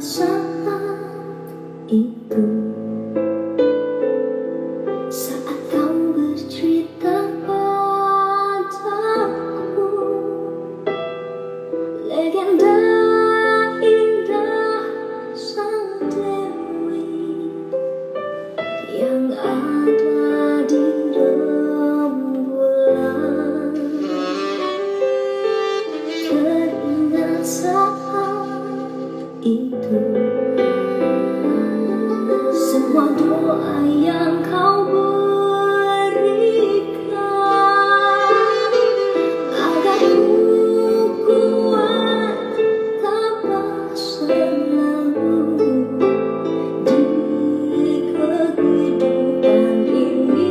Saat itu, saat kau bercerita padaku legenda indah sang dewi yang ada di rembulan, teringat saat itu semua doa yang kau berikan agar ku kuat tabah selalu di kehidupan ini.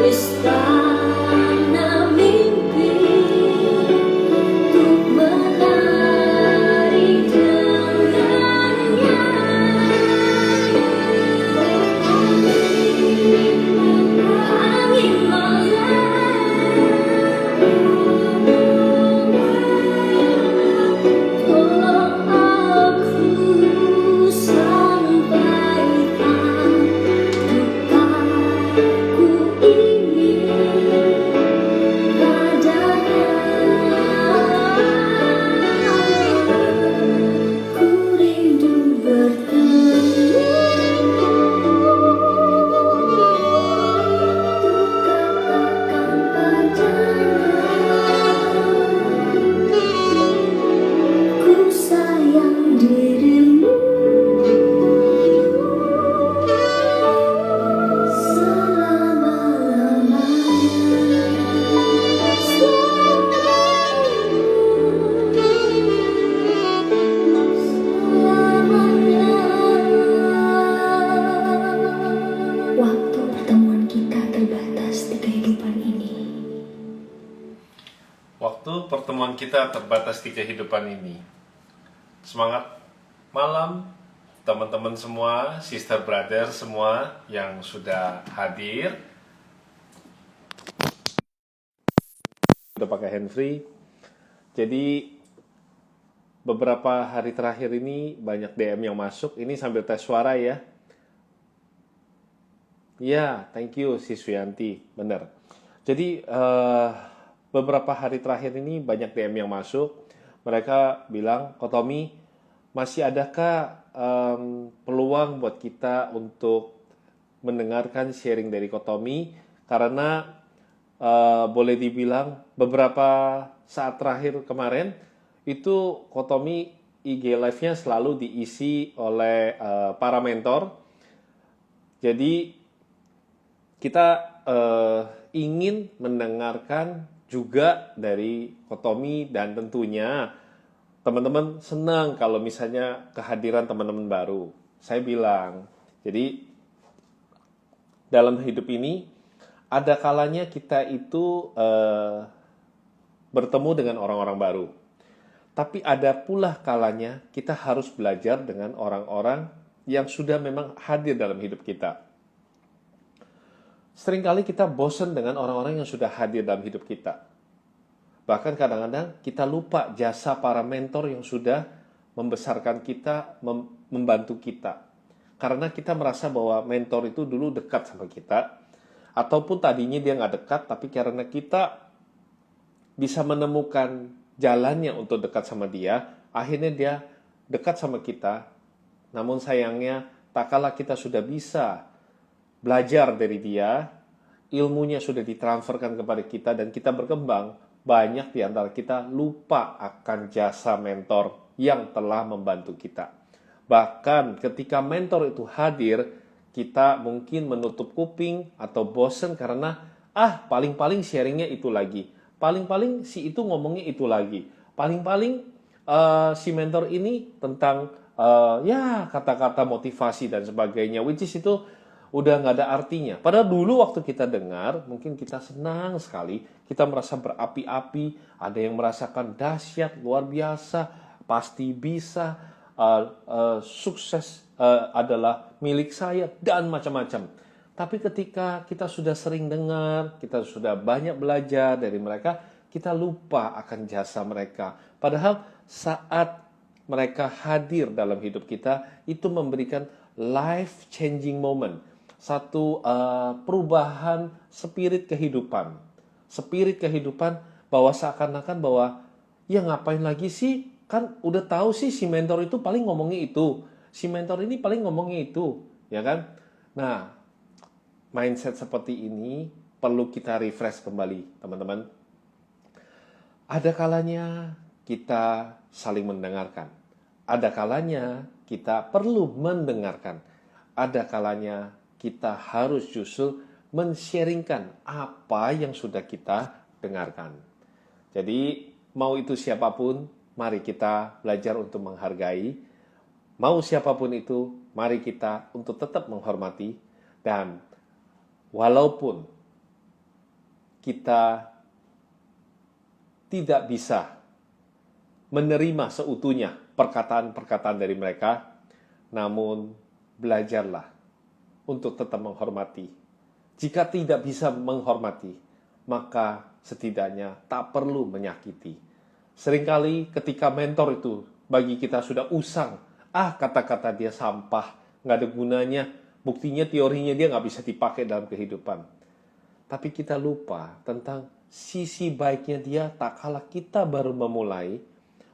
Istana mimpi untuk menari dengannya, angin malam tolong aku sampaikan dukaku ini padanya. Ku rindu bertemu, untuk katakan padanya ku sayang dirimu Waktu pertemuan kita terbatas di kehidupan ini. Waktu pertemuan kita terbatas di kehidupan ini. Semangat malam teman-teman semua, sister brother semua yang sudah hadir. Udah pakai handfree. Jadi beberapa hari terakhir ini banyak DM yang masuk. Ini sambil tes suara ya. Ya, thank you si Suyanti, bener. Jadi beberapa hari terakhir ini banyak DM yang masuk. Mereka bilang, Kak Tommy, masih adakah peluang buat kita untuk mendengarkan sharing dari Kak Tommy? Karena boleh dibilang beberapa saat terakhir kemarin itu Kotomi IG Live-nya selalu diisi oleh para mentor. Jadi kita ingin mendengarkan juga dari Kotomi, dan tentunya teman-teman senang kalau misalnya kehadiran teman-teman baru. Saya bilang, jadi dalam hidup ini ada kalanya kita itu bertemu dengan orang-orang baru. Tapi ada pula kalanya kita harus belajar dengan orang-orang yang sudah memang hadir dalam hidup kita. Seringkali kita bosan dengan orang-orang yang sudah hadir dalam hidup kita. Bahkan kadang-kadang kita lupa jasa para mentor yang sudah membesarkan kita, membantu kita. Karena kita merasa bahwa mentor itu dulu dekat sama kita, ataupun tadinya dia nggak dekat, tapi karena kita bisa menemukan jalannya untuk dekat sama dia, akhirnya dia dekat sama kita. Namun sayangnya, tak kala kita sudah bisa belajar dari dia, ilmunya sudah ditransferkan kepada kita dan kita berkembang, banyak di antara kita lupa akan jasa mentor yang telah membantu kita. Bahkan ketika mentor itu hadir, kita mungkin menutup kuping atau bosen karena paling-paling sharingnya itu lagi. Paling-paling si itu ngomongnya itu lagi. Paling-paling si mentor ini tentang kata-kata motivasi dan sebagainya, which is itu udah nggak ada artinya. Padahal dulu waktu kita dengar, mungkin kita senang sekali, kita merasa berapi-api, ada yang merasakan dahsyat, luar biasa, pasti bisa, sukses adalah milik saya, dan macam-macam. Tapi ketika kita sudah sering dengar, kita sudah banyak belajar dari mereka, kita lupa akan jasa mereka. Padahal saat mereka hadir dalam hidup kita, itu memberikan life-changing moment. Satu perubahan spirit kehidupan. Spirit kehidupan bahwa seakan-akan bahwa, ya ngapain lagi sih? Kan udah tahu sih si mentor itu paling ngomongnya itu. Si mentor ini paling ngomongnya itu. Ya kan? Nah, mindset seperti ini perlu kita refresh kembali, teman-teman. Ada kalanya kita saling mendengarkan. Ada kalanya kita perlu mendengarkan. Ada kalanya kita harus justru men-sharingkan apa yang sudah kita dengarkan. Jadi, mau itu siapapun, mari kita belajar untuk menghargai. Mau siapapun itu, mari kita untuk tetap menghormati. Dan walaupun kita tidak bisa menerima seutuhnya perkataan-perkataan dari mereka, namun belajarlah untuk tetap menghormati. Jika tidak bisa menghormati, maka setidaknya tak perlu menyakiti. Seringkali ketika mentor itu bagi kita sudah usang, kata-kata dia sampah, nggak ada gunanya, buktinya teorinya dia nggak bisa dipakai dalam kehidupan. Tapi kita lupa tentang sisi baiknya dia tak kala kita baru memulai.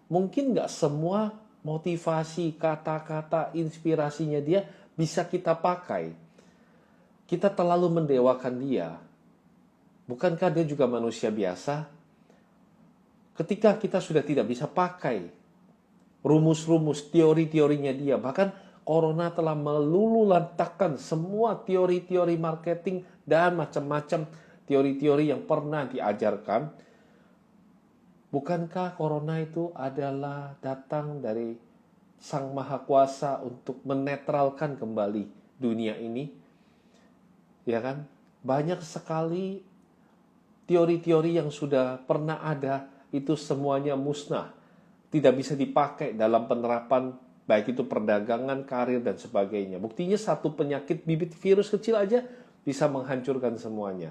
Mungkin nggak semua motivasi, kata-kata, inspirasinya dia bisa kita pakai. Kita terlalu mendewakan dia. Bukankah dia juga manusia biasa? Ketika kita sudah tidak bisa pakai rumus-rumus, teori-teorinya dia, bahkan Corona telah meluluhlantahkan semua teori-teori marketing dan macam-macam teori-teori yang pernah diajarkan. Bukankah Corona itu adalah datang dari Sang Maha Kuasa untuk menetralkan kembali dunia ini? Ya kan? Banyak sekali teori-teori yang sudah pernah ada, itu semuanya musnah. Tidak bisa dipakai dalam penerapan, baik itu perdagangan, karir, dan sebagainya. Buktinya satu penyakit bibit virus kecil aja bisa menghancurkan semuanya.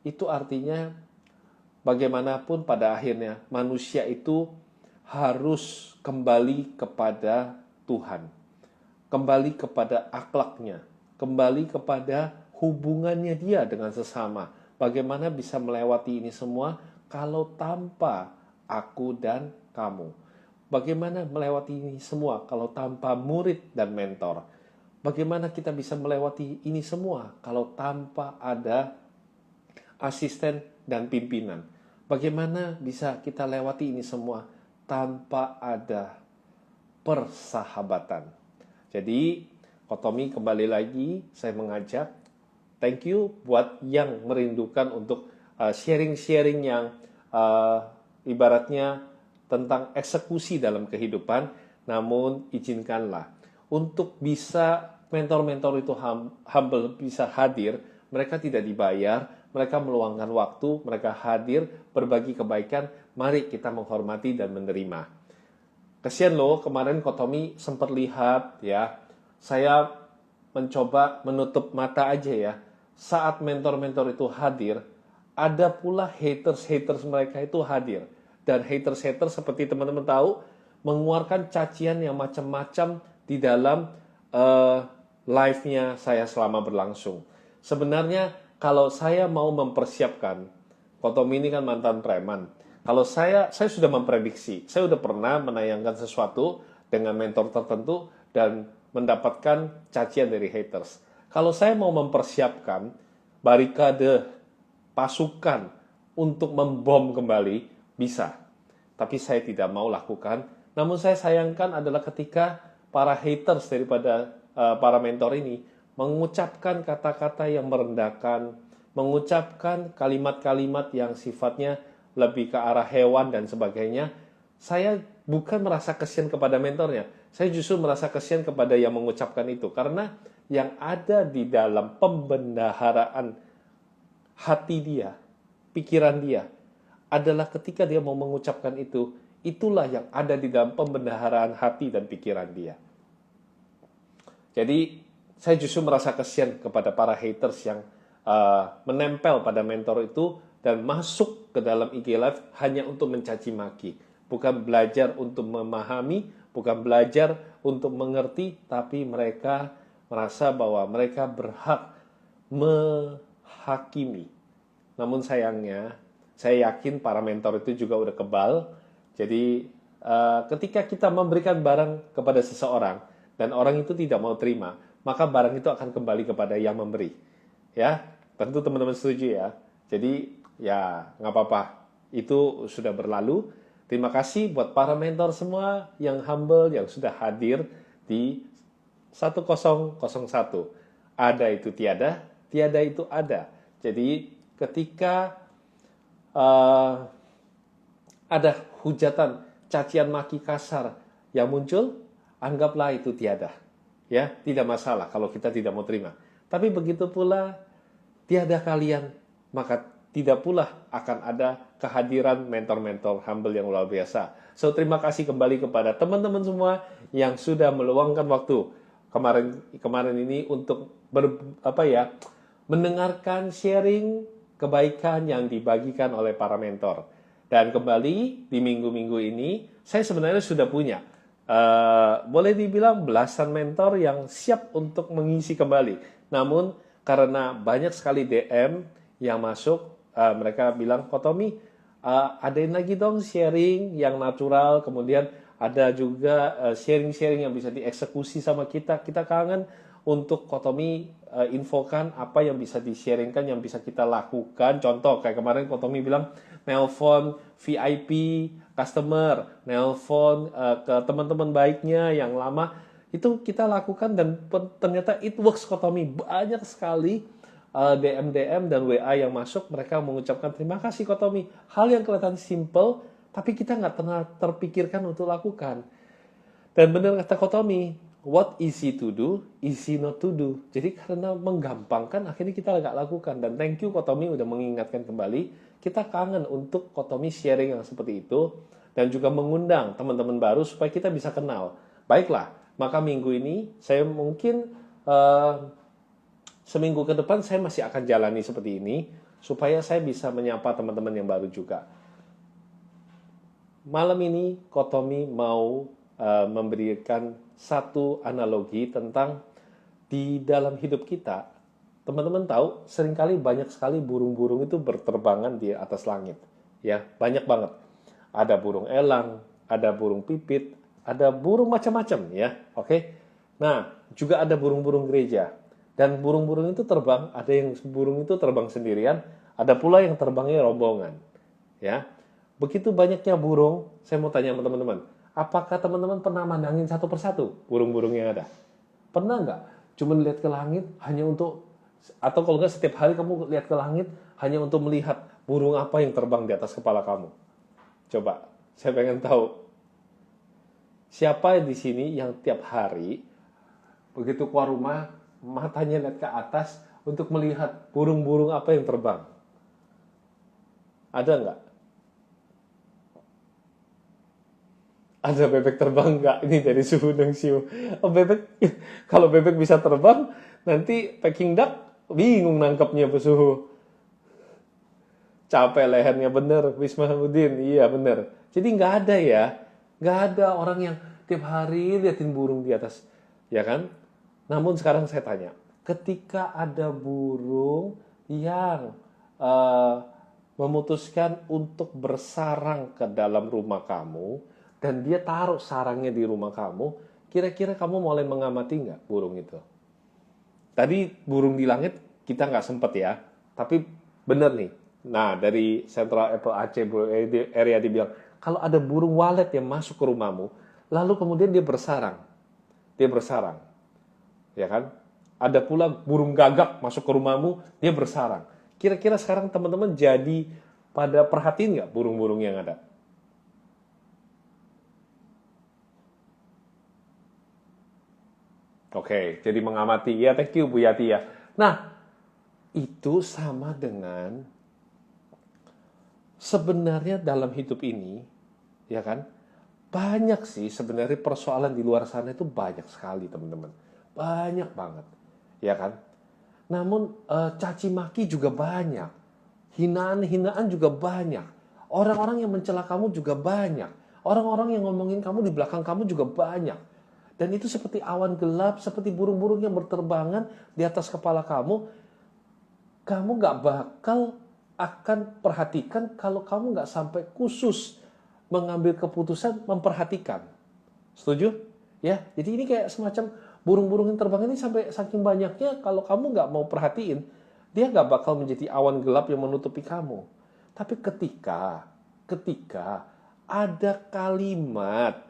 Itu artinya bagaimanapun pada akhirnya manusia itu harus kembali kepada Tuhan. Kembali kepada akhlaknya. Kembali kepada hubungannya dia dengan sesama. Bagaimana bisa melewati ini semua kalau tanpa aku dan kamu? Bagaimana melewati ini semua kalau tanpa murid dan mentor? Bagaimana kita bisa melewati ini semua kalau tanpa ada asisten dan pimpinan. Bagaimana bisa kita lewati ini semua tanpa ada persahabatan. Jadi, Kotomi kembali lagi, saya mengajak, thank you buat yang merindukan untuk sharing-sharing yang ibaratnya tentang eksekusi dalam kehidupan, namun izinkanlah untuk bisa mentor-mentor itu humble, bisa hadir, mereka tidak dibayar, mereka meluangkan waktu, mereka hadir, berbagi kebaikan, mari kita menghormati dan menerima. Kasian loh, kemarin Kotomi sempat lihat ya, saya mencoba menutup mata aja ya, saat mentor-mentor itu hadir, ada pula haters mereka itu hadir. Dan haters seperti teman-teman tahu, mengeluarkan cacian yang macam-macam di dalam live-nya saya selama berlangsung. Sebenarnya kalau saya mau mempersiapkan, Kotomi ini kan mantan preman. Kalau saya sudah memprediksi, saya sudah pernah menayangkan sesuatu dengan mentor tertentu dan mendapatkan cacian dari haters. Kalau saya mau mempersiapkan barikade pasukan untuk membom kembali, bisa. Tapi saya tidak mau lakukan. Namun saya sayangkan adalah ketika para haters daripada para mentor ini mengucapkan kata-kata yang merendahkan, mengucapkan kalimat-kalimat yang sifatnya lebih ke arah hewan dan sebagainya, saya bukan merasa kasihan kepada mentornya, saya justru merasa kasihan kepada yang mengucapkan itu, karena yang ada di dalam pembendaharaan hati dia, pikiran dia, adalah ketika dia mau mengucapkan itu, itulah yang ada di dalam pembendaharaan hati dan pikiran dia. Jadi, saya justru merasa kasihan kepada para haters yang menempel pada mentor itu dan masuk ke dalam IG Live hanya untuk mencaci maki. Bukan belajar untuk memahami, bukan belajar untuk mengerti, tapi mereka merasa bahwa mereka berhak menghakimi. Namun sayangnya, saya yakin para mentor itu juga udah kebal. Jadi, ketika kita memberikan barang kepada seseorang, dan orang itu tidak mau terima, maka barang itu akan kembali kepada yang memberi. Ya, tentu teman-teman setuju ya. Jadi, ya nggak apa-apa. Itu sudah berlalu. Terima kasih buat para mentor semua yang humble, yang sudah hadir di 1001. Ada itu tiada, tiada itu ada. Jadi, ketika ada hujatan, cacian maki kasar yang muncul, anggaplah itu tiada. Ya, tidak masalah kalau kita tidak mau terima. Tapi begitu pula tiada kalian, maka tidak pula akan ada kehadiran mentor-mentor humble yang luar biasa. So, terima kasih kembali kepada teman-teman semua yang sudah meluangkan waktu kemarin ini untuk mendengarkan sharing kebaikan yang dibagikan oleh para mentor. Dan kembali di minggu-minggu ini, saya sebenarnya sudah punya boleh dibilang belasan mentor yang siap untuk mengisi kembali. Namun karena banyak sekali DM yang masuk, mereka bilang, Kotomi, adain lagi dong sharing yang natural, kemudian ada juga sharing-sharing yang bisa dieksekusi sama kita. Kita kangen untuk Kotomi infokan apa yang bisa di-sharingkan, yang bisa kita lakukan. Contoh, kayak kemarin Kotomi bilang, nelpon VIP customer, nelpon ke teman-teman baiknya yang lama, itu kita lakukan dan ternyata it works Kotomi. Banyak sekali DM dan WA yang masuk, mereka mengucapkan terima kasih Kotomi. Hal yang kelihatan simple, tapi kita nggak pernah terpikirkan untuk lakukan. Dan benar kata Kotomi, what easy to do, easy not to do. Jadi karena menggampangkan, akhirnya kita nggak lakukan. Dan thank you Kotomi udah mengingatkan kembali. Kita kangen untuk Kotomi sharing yang seperti itu. Dan juga mengundang teman-teman baru supaya kita bisa kenal. Baiklah, maka minggu ini saya mungkin seminggu ke depan saya masih akan jalani seperti ini. Supaya saya bisa menyapa teman-teman yang baru juga. Malam ini Kotomi mau memberikan satu analogi tentang di dalam hidup kita. Teman-teman tahu, seringkali banyak sekali burung-burung itu berterbangan di atas langit. Ya, banyak banget. Ada burung elang, ada burung pipit, ada burung macam-macam ya. Oke. Nah, juga ada burung-burung gereja. Dan burung-burung itu terbang, ada yang burung itu terbang sendirian, ada pula yang terbangnya rombongan. Ya, begitu banyaknya burung, saya mau tanya sama teman-teman, apakah teman-teman pernah mandangin satu persatu burung-burung yang ada? Pernah nggak? Cuma lihat ke langit hanya untuk, atau kalau nggak setiap hari kamu lihat ke langit hanya untuk melihat burung apa yang terbang di atas kepala kamu? Coba, saya pengen tahu. Siapa di sini yang tiap hari begitu keluar rumah matanya lihat ke atas untuk melihat burung-burung apa yang terbang? Ada nggak? Ada bebek terbang nggak? Ini dari suhu Neng Siu. Oh, bebek, kalau bebek bisa terbang, nanti Peking duck bingung nangkapnya suhu. Capek lehernya, bener, Wisma Hamudin, iya bener. Jadi nggak ada ya, nggak ada orang yang tiap hari liatin burung di atas, ya kan? Namun sekarang saya tanya, ketika ada burung yang eh, memutuskan untuk bersarang ke dalam rumah kamu, dan dia taruh sarangnya di rumah kamu, kira-kira kamu mulai mengamati nggak burung itu? Tadi burung di langit kita nggak sempet ya, tapi bener nih. Nah, dari Central Apple Aceh area dibilang, kalau ada burung walet yang masuk ke rumahmu, lalu kemudian dia bersarang, ya kan? Ada pula burung gagak masuk ke rumahmu, dia bersarang. Kira-kira sekarang teman-teman jadi pada perhatiin nggak burung-burung yang ada? Oke, jadi mengamati. Ya, thank you Bu Yati ya. Nah, itu sama dengan sebenarnya dalam hidup ini, ya kan? Banyak sih sebenarnya persoalan di luar sana itu banyak sekali, teman-teman. Banyak banget, ya kan? Namun caci maki juga banyak. Hinaan-hinaan juga banyak. Orang-orang yang mencela kamu juga banyak. Orang-orang yang ngomongin kamu di belakang kamu juga banyak. Dan itu seperti awan gelap, seperti burung-burung yang berterbangan di atas kepala kamu. Kamu gak bakal akan perhatikan kalau kamu gak sampai khusus mengambil keputusan memperhatikan. Setuju? Ya, jadi ini kayak semacam burung-burung yang terbang ini sampai saking banyaknya, kalau kamu nggak mau perhatiin, dia nggak bakal menjadi awan gelap yang menutupi kamu. Tapi ketika ada kalimat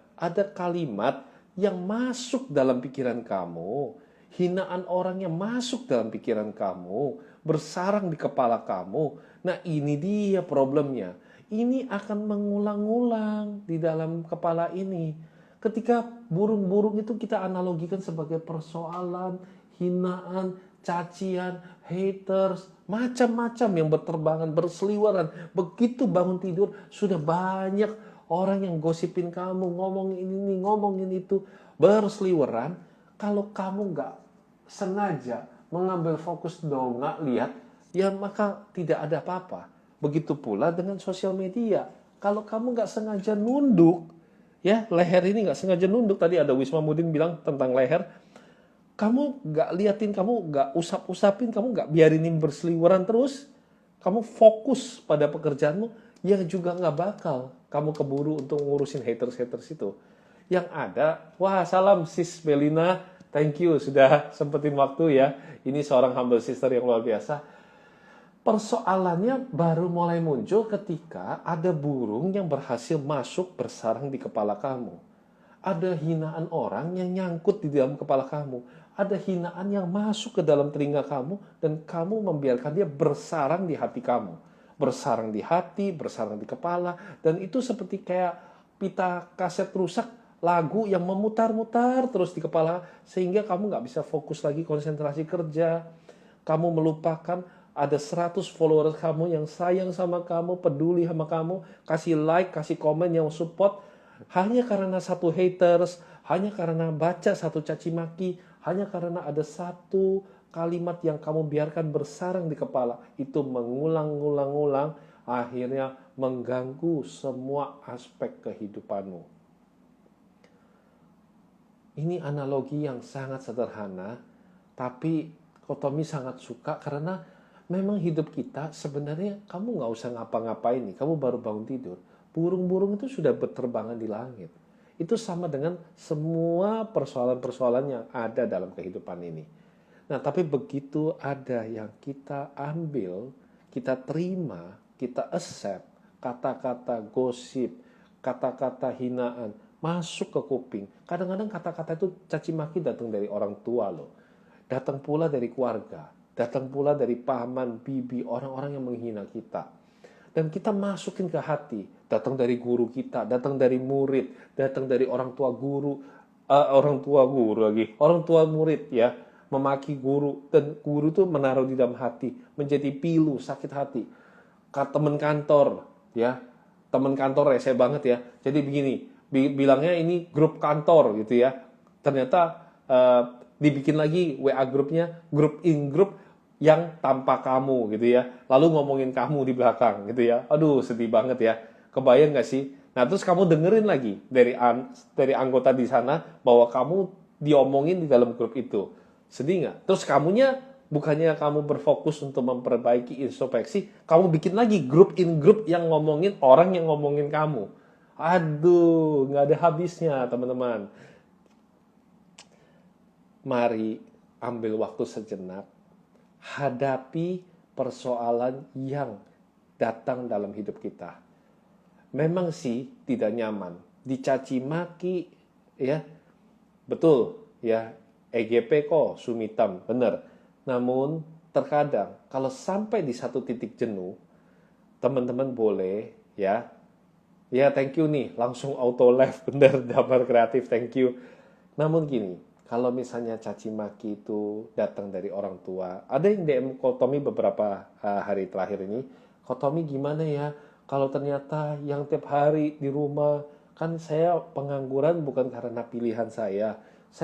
yang masuk dalam pikiran kamu, hinaan orang yang masuk dalam pikiran kamu, bersarang di kepala kamu. Nah, ini dia problemnya. Ini akan mengulang-ulang di dalam kepala ini. Ketika burung-burung itu kita analogikan sebagai persoalan, hinaan, cacian, haters, macam-macam yang berterbangan, berseliweran. Begitu bangun tidur, sudah banyak orang yang gosipin kamu, ngomongin ini, ngomongin itu, berseliweran. Kalau kamu nggak sengaja mengambil fokus dong, nggak lihat, ya maka tidak ada apa-apa. Begitu pula dengan sosial media. Kalau kamu nggak sengaja nunduk, ya leher ini nggak sengaja nunduk. Tadi ada Wisma Mudin bilang tentang leher. Kamu nggak liatin, kamu nggak usap-usapin, kamu nggak biarin ini berseliweran terus. Kamu fokus pada pekerjaanmu, yang juga nggak bakal kamu keburu untuk ngurusin haters-haters itu. Yang ada, wah salam sis Belina, thank you sudah sempetin waktu ya. Ini seorang humble sister yang luar biasa. Persoalannya baru mulai muncul ketika ada burung yang berhasil masuk bersarang di kepala kamu. Ada hinaan orang yang nyangkut di dalam kepala kamu. Ada hinaan yang masuk ke dalam telinga kamu dan kamu membiarkan dia bersarang di hati kamu. Bersarang di hati, bersarang di kepala. Dan itu seperti kayak pita kaset rusak, lagu yang memutar-mutar terus di kepala sehingga kamu nggak bisa fokus lagi konsentrasi kerja. Kamu melupakan ada 100 followers kamu yang sayang sama kamu, peduli sama kamu, kasih like, kasih komen yang support, hanya karena satu haters, hanya karena baca satu caci maki, hanya karena ada satu kalimat yang kamu biarkan bersarang di kepala. Itu mengulang-ulang-ulang, akhirnya mengganggu semua aspek kehidupanmu. Ini analogi yang sangat sederhana, tapi Kotomi sangat suka karena memang hidup kita sebenarnya kamu nggak usah ngapa-ngapain nih, kamu baru bangun tidur. Burung-burung itu sudah berterbangan di langit. Itu sama dengan semua persoalan-persoalan yang ada dalam kehidupan ini. Nah, tapi begitu ada yang kita ambil, kita terima, kita accept kata-kata gosip, kata-kata hinaan masuk ke kuping. Kadang-kadang kata-kata itu caci maki datang dari orang tua loh. Datang pula dari keluarga, datang pula dari paman, bibi, orang-orang yang menghina kita. Dan kita masukin ke hati, datang dari guru kita, datang dari murid, datang dari orang tua guru, orang tua murid ya, memaki guru, dan guru tuh menaruh di dalam hati, menjadi pilu, sakit hati. Teman kantor ya, teman kantor rese banget ya. Jadi begini, bilangnya ini grup kantor gitu ya. Ternyata dibikin lagi WA grupnya, grup in grup yang tanpa kamu gitu ya. Lalu ngomongin kamu di belakang gitu ya. Aduh, sedih banget ya. Kebayang gak sih? Nah, terus kamu dengerin lagi dari anggota di sana bahwa kamu diomongin di dalam grup itu. Sedih gak? Terus kamunya bukannya kamu berfokus untuk memperbaiki introspeksi, kamu bikin lagi grup in grup yang ngomongin orang yang ngomongin kamu. Aduh, gak ada habisnya teman-teman. Mari ambil waktu sejenak, hadapi persoalan yang datang dalam hidup kita. Memang sih tidak nyaman, dicaci maki ya, betul ya, EGP kok sumitam, bener. Namun terkadang kalau sampai di satu titik jenuh, teman-teman boleh ya thank you nih, langsung auto live, bener, damar kreatif, thank you. Namun gini, kalau misalnya caci maki itu datang dari orang tua, ada yang DM Kotomi beberapa hari terakhir ini, Kotomi gimana ya, kalau ternyata yang tiap hari di rumah, kan saya pengangguran bukan karena pilihan saya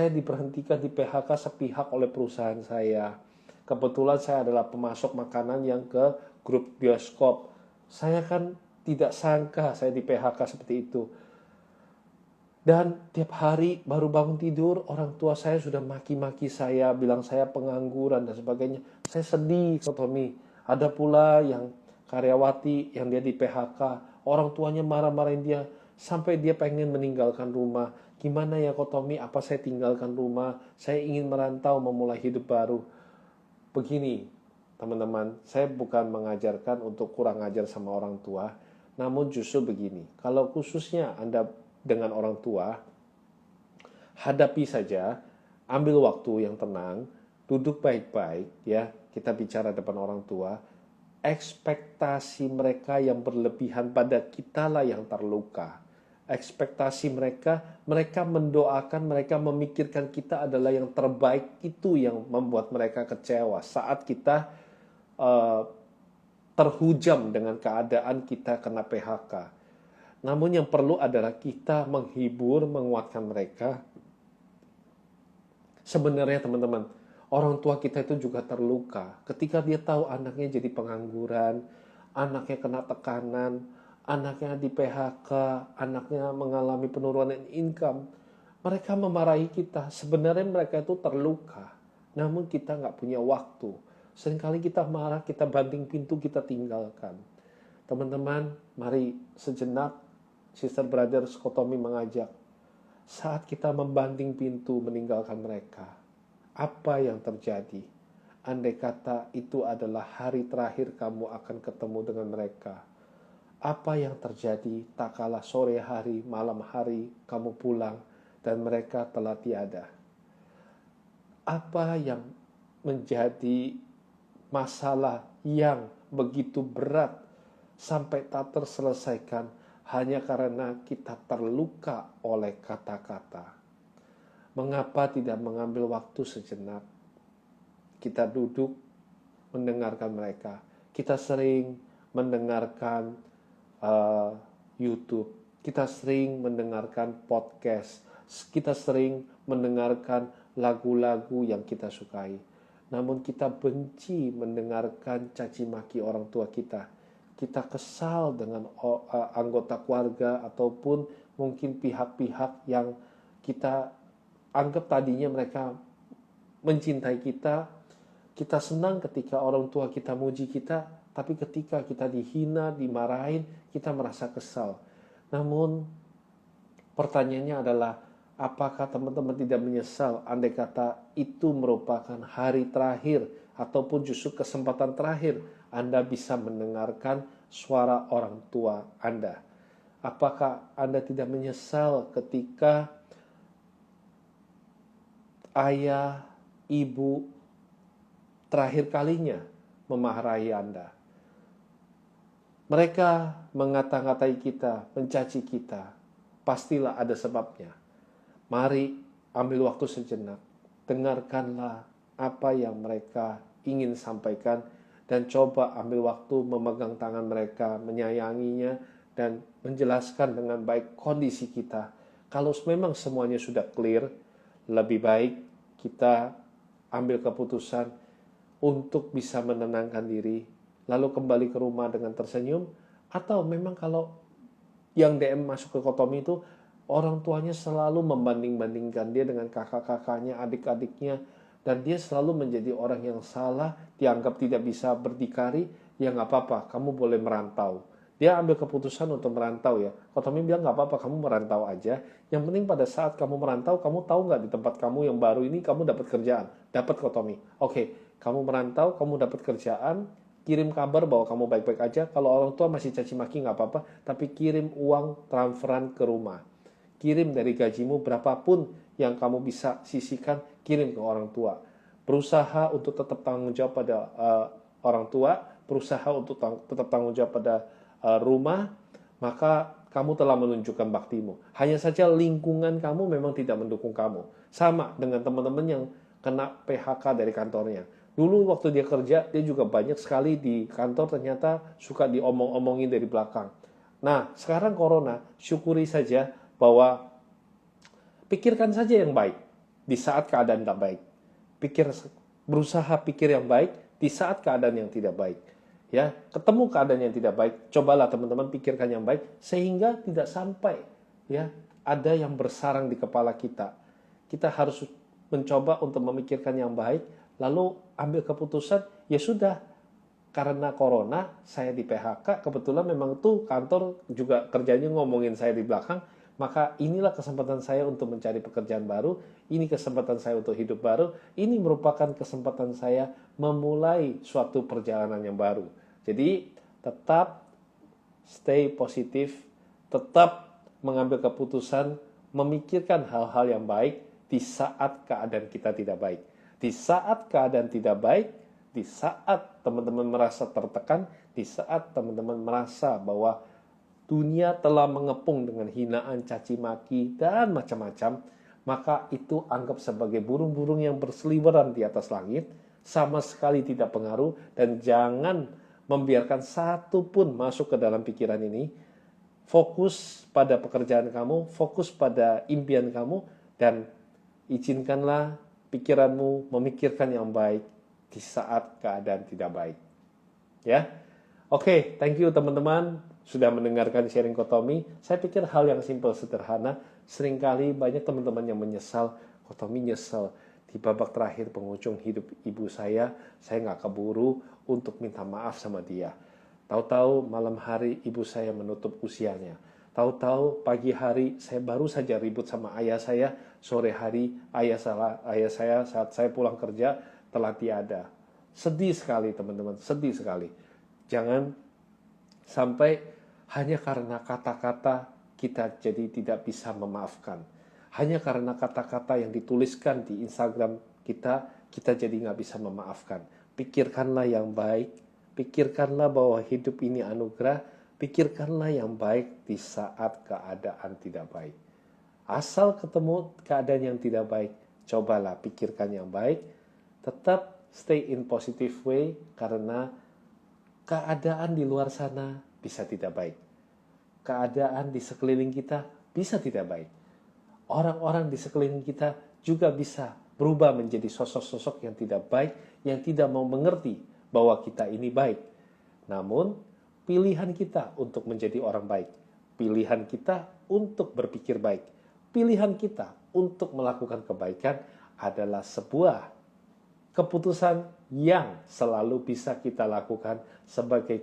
diberhentikan, di PHK sepihak oleh perusahaan saya. Kebetulan saya adalah pemasok makanan yang ke grup bioskop. Saya kan tidak sangka saya di PHK seperti itu. Dan tiap hari baru bangun tidur, orang tua saya sudah maki-maki saya, bilang saya pengangguran dan sebagainya. Saya sedih, Kotomi. Ada pula yang karyawati yang dia di PHK, orang tuanya marah-marahin dia sampai dia pengen meninggalkan rumah. Gimana ya Kotomi, apa saya tinggalkan rumah? Saya ingin merantau, memulai hidup baru. Begini, teman-teman, saya bukan mengajarkan untuk kurang ajar sama orang tua, namun justru begini, kalau khususnya Anda dengan orang tua, hadapi saja, ambil waktu yang tenang, duduk baik-baik ya, kita bicara depan orang tua. Ekspektasi mereka yang berlebihan pada kita lah yang terluka. Ekspektasi mereka mendoakan, mereka memikirkan kita adalah yang terbaik, itu yang membuat mereka kecewa saat kita terhujam dengan keadaan kita kena PHK. Namun yang perlu adalah kita menghibur, menguatkan mereka. Sebenarnya teman-teman, orang tua kita itu juga terluka ketika dia tahu anaknya jadi pengangguran, anaknya kena tekanan, anaknya di PHK, anaknya mengalami penurunan income. Mereka memarahi kita. Sebenarnya mereka itu terluka, namun kita nggak punya waktu. Seringkali kita marah, kita banting pintu, kita tinggalkan. Teman-teman, mari sejenak, Sister Brothers Kotomi mengajak, saat kita membanting pintu meninggalkan mereka, apa yang terjadi? Andai kata itu adalah hari terakhir kamu akan ketemu dengan mereka, apa yang terjadi tak kalah sore hari, malam hari kamu pulang dan mereka telah tiada? Apa yang menjadi masalah yang begitu berat sampai tak terselesaikan hanya karena kita terluka oleh kata-kata? Mengapa tidak mengambil waktu sejenak? Kita duduk mendengarkan mereka. Kita sering mendengarkan YouTube. Kita sering mendengarkan podcast. Kita sering mendengarkan lagu-lagu yang kita sukai. Namun kita benci mendengarkan caci maki orang tua kita. Kita kesal dengan anggota keluarga ataupun mungkin pihak-pihak yang kita anggap tadinya mereka mencintai kita. Kita senang ketika orang tua kita muji kita, tapi ketika kita dihina, dimarahin, kita merasa kesal. Namun pertanyaannya adalah, apakah teman-teman tidak menyesal andai kata itu merupakan hari terakhir ataupun justru kesempatan terakhir Anda bisa mendengarkan suara orang tua Anda? Apakah Anda tidak menyesal ketika ayah, ibu terakhir kalinya memarahi Anda? Mereka mengata-ngatai kita, mencaci kita. Pastilah ada sebabnya. Mari ambil waktu sejenak. Dengarkanlah apa yang mereka ingin sampaikan dan coba ambil waktu memegang tangan mereka, menyayanginya, dan menjelaskan dengan baik kondisi kita. Kalau memang semuanya sudah clear, lebih baik kita ambil keputusan untuk bisa menenangkan diri, lalu kembali ke rumah dengan tersenyum, atau memang kalau yang DM masuk ke Kotomi itu orang tuanya selalu membanding-bandingkan dia dengan kakak-kakaknya, adik-adiknya, dan dia selalu menjadi orang yang salah, dianggap tidak bisa berdikari, ya nggak apa-apa, kamu boleh merantau. Dia ambil keputusan untuk merantau ya. Kotomi bilang nggak apa-apa, kamu merantau aja. Yang penting pada saat kamu merantau, kamu tahu nggak di tempat kamu yang baru ini kamu dapat kerjaan, dapat Kotomi. Oke, kamu merantau, kamu dapat kerjaan, kirim kabar bahwa kamu baik-baik aja. Kalau orang tua masih caci maki nggak apa-apa, tapi kirim uang transferan ke rumah. Kirim dari gajimu berapapun yang kamu bisa sisihkan, kirim ke orang tua. Berusaha untuk tetap tanggung jawab pada orang tua, berusaha untuk tetap tanggung jawab pada rumah, maka kamu telah menunjukkan baktimu. Hanya saja lingkungan kamu memang tidak mendukung kamu. Sama dengan teman-teman yang kena PHK dari kantornya. Dulu waktu dia kerja, dia juga banyak sekali di kantor ternyata suka diomong-omongin dari belakang. Nah, sekarang corona, syukuri saja bahwa pikirkan saja yang baik di saat keadaan tidak baik. Berusaha pikir yang baik di saat keadaan yang tidak baik. Ya, ketemu keadaan yang tidak baik, cobalah teman-teman pikirkan yang baik sehingga tidak sampai ya ada yang bersarang di kepala kita. Kita harus mencoba untuk memikirkan yang baik, lalu ambil keputusan, ya sudah, karena corona saya di PHK, kebetulan memang tuh kantor juga kerjanya ngomongin saya di belakang, maka inilah kesempatan saya untuk mencari pekerjaan baru, ini kesempatan saya untuk hidup baru, ini merupakan kesempatan saya memulai suatu perjalanan yang baru. Jadi tetap stay positif, tetap mengambil keputusan, memikirkan hal-hal yang baik di saat keadaan kita tidak baik. Di saat keadaan tidak baik, di saat teman-teman merasa tertekan, di saat teman-teman merasa bahwa dunia telah mengepung dengan hinaan, caci maki, dan macam-macam, maka itu anggap sebagai burung-burung yang berseliweran di atas langit, sama sekali tidak pengaruh, dan jangan membiarkan satu pun masuk ke dalam pikiran ini. Fokus pada pekerjaan kamu, fokus pada impian kamu, dan izinkanlah pikiranmu memikirkan yang baik di saat keadaan tidak baik. Ya, oke, thank you teman-teman sudah mendengarkan sharing Kotomi. Saya pikir hal yang simpel sederhana. Seringkali banyak teman-teman yang menyesal. Kotomi nyesel di babak terakhir penghujung hidup ibu saya nggak keburu untuk minta maaf sama dia. Tahu-tahu malam hari ibu saya menutup usianya. Tahu-tahu pagi hari saya baru saja ribut sama ayah saya. Sore hari ayah saya saat saya pulang kerja telah tiada. Sedih sekali teman-teman, sedih sekali. Jangan sampai hanya karena kata-kata kita jadi tidak bisa memaafkan. Hanya karena kata-kata yang dituliskan di Instagram kita jadi nggak bisa memaafkan. Pikirkanlah yang baik, pikirkanlah bahwa hidup ini anugerah, pikirkanlah yang baik di saat keadaan tidak baik. Asal ketemu keadaan yang tidak baik, cobalah pikirkan yang baik, tetap stay in positive way karena keadaan di luar sana bisa tidak baik. Keadaan di sekeliling kita bisa tidak baik. Orang-orang di sekeliling kita juga bisa berubah menjadi sosok-sosok yang tidak baik, yang tidak mau mengerti bahwa kita ini baik. Namun, pilihan kita untuk menjadi orang baik, pilihan kita untuk berpikir baik, pilihan kita untuk melakukan kebaikan adalah sebuah keputusan yang selalu bisa kita lakukan sebagai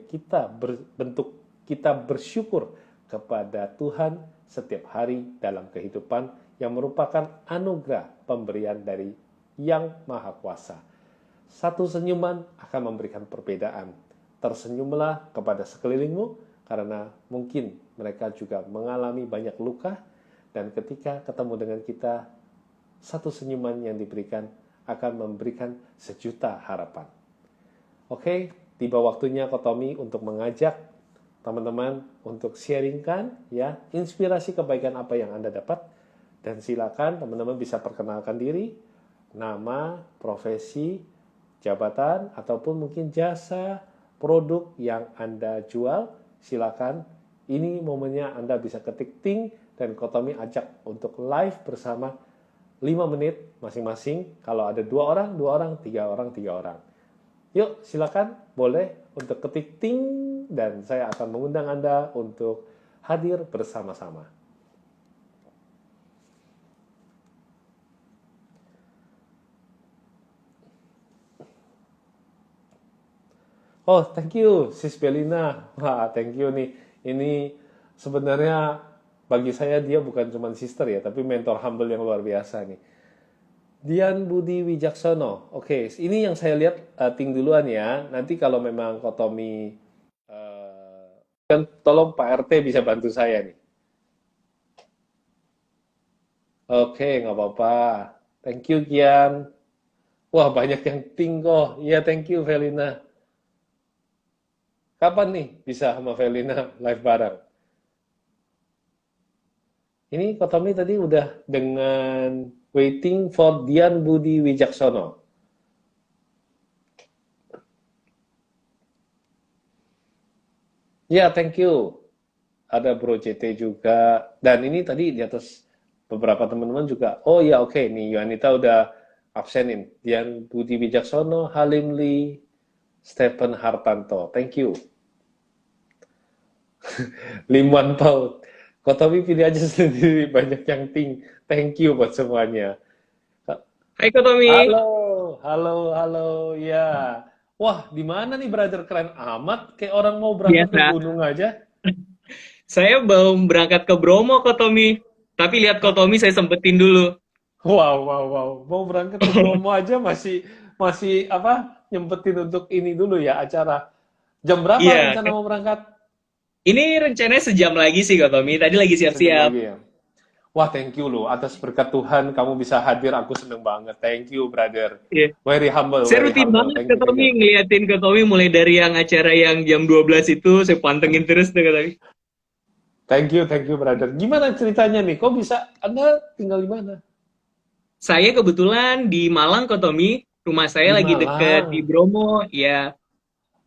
bentuk kita bersyukur kepada Tuhan setiap hari dalam kehidupan yang merupakan anugerah pemberian dari Yang Maha Kuasa. Satu senyuman akan memberikan perbedaan. tersenyumlah kepada sekelilingmu, karena mungkin mereka juga mengalami banyak luka, dan ketika ketemu dengan kita, satu senyuman yang diberikan akan memberikan sejuta harapan. Oke, tiba waktunya Kotomi untuk mengajak teman-teman untuk sharingkan ya inspirasi kebaikan apa yang Anda dapat, dan silakan teman-teman bisa perkenalkan diri, nama, profesi, jabatan, ataupun mungkin jasa, produk yang Anda jual. Silakan, ini momennya Anda bisa ketik ting, dan Kotomi ajak untuk live bersama 5 menit masing-masing. Kalau ada 2 orang, 2 orang, 3 orang, 3 orang. Yuk, silakan, boleh untuk ketik ting, dan saya akan mengundang Anda untuk hadir bersama-sama. Oh, thank you, Sis Belina. Wah, thank you nih. Ini sebenarnya bagi saya dia bukan cuma sister ya, tapi mentor humble yang luar biasa nih. Dian Budi Wijaksono. Oke, ini yang saya lihat ting duluan ya. Nanti kalau memang Kotomi kan tolong Pak RT bisa bantu saya nih. Oke, nggak apa-apa. Thank you, Kian. Wah, banyak yang ting kok. Iya, thank you, Velina. Kapan nih bisa sama Velina live bareng? Ini Kotomi tadi udah dengan waiting for Dian Budi Wijaksono. Ya, thank you. Ada Bro JT juga. Dan ini tadi di atas beberapa teman-teman juga. Oh ya, oke. Nih, Yuanita udah absenin. Dian Budi Wijaksono, Halim Lee, Stephen Hartanto. Thank you. Limwan Paut. Kotomi pilih aja sendiri, banyak yang ting. Thank you buat semuanya. Hai Kotomi. Halo, ya. Wah, di mana nih brother, keren amat, kayak orang mau berangkat ke Biasa. gunung aja. Saya belum berangkat ke Bromo Kotomi. Tapi lihat Kotomi saya sempetin dulu. Wow. Mau berangkat ke Bromo aja masih apa? Nyempetin untuk ini dulu ya acara. Jam berapa Iya, rencana mau berangkat? ini rencananya sejam lagi sih Kotomi. Tadi lagi Sejam siap-siap. lagi ya. Wah, thank you loh. Atas berkat Tuhan kamu bisa hadir, aku seneng banget. Thank you, brother. Iya. Very humble, Saya very rutin humble. banget Thank you. Kotomi ngeliatin Kotomi mulai dari yang acara yang jam 12 itu saya pantengin terus tuh Kotomi. Thank you, brother. Gimana ceritanya nih? Kok bisa Anda tinggal di mana? Saya kebetulan di Malang Kotomi. Rumah saya Di lagi deket di Malang. Bromo. Ya,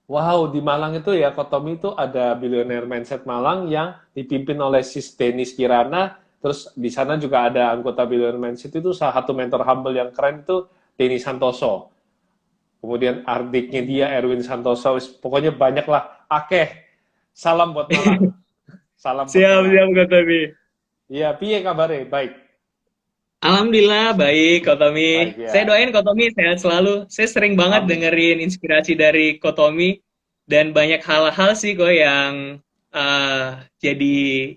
Wow, di Malang itu ya, Kotomi itu ada Billionaire Mindset Malang yang dipimpin oleh Sis Denis Kirana. Terus di sana juga ada anggota Billionaire Mindset itu, salah satu mentor humble yang keren itu Denny Santoso. Kemudian ardiknya dia Erwin Santoso, pokoknya banyak lah. Akeh. Salam buat Malang. Salam buat Malang. siap Kotomi. Iya, piye kabare? Baik. Alhamdulillah baik Baik Kotomi. ya. Saya doain Kotomi sehat selalu. Saya sering banget Amin. dengerin inspirasi dari Kotomi dan banyak hal-hal sih kok yang jadi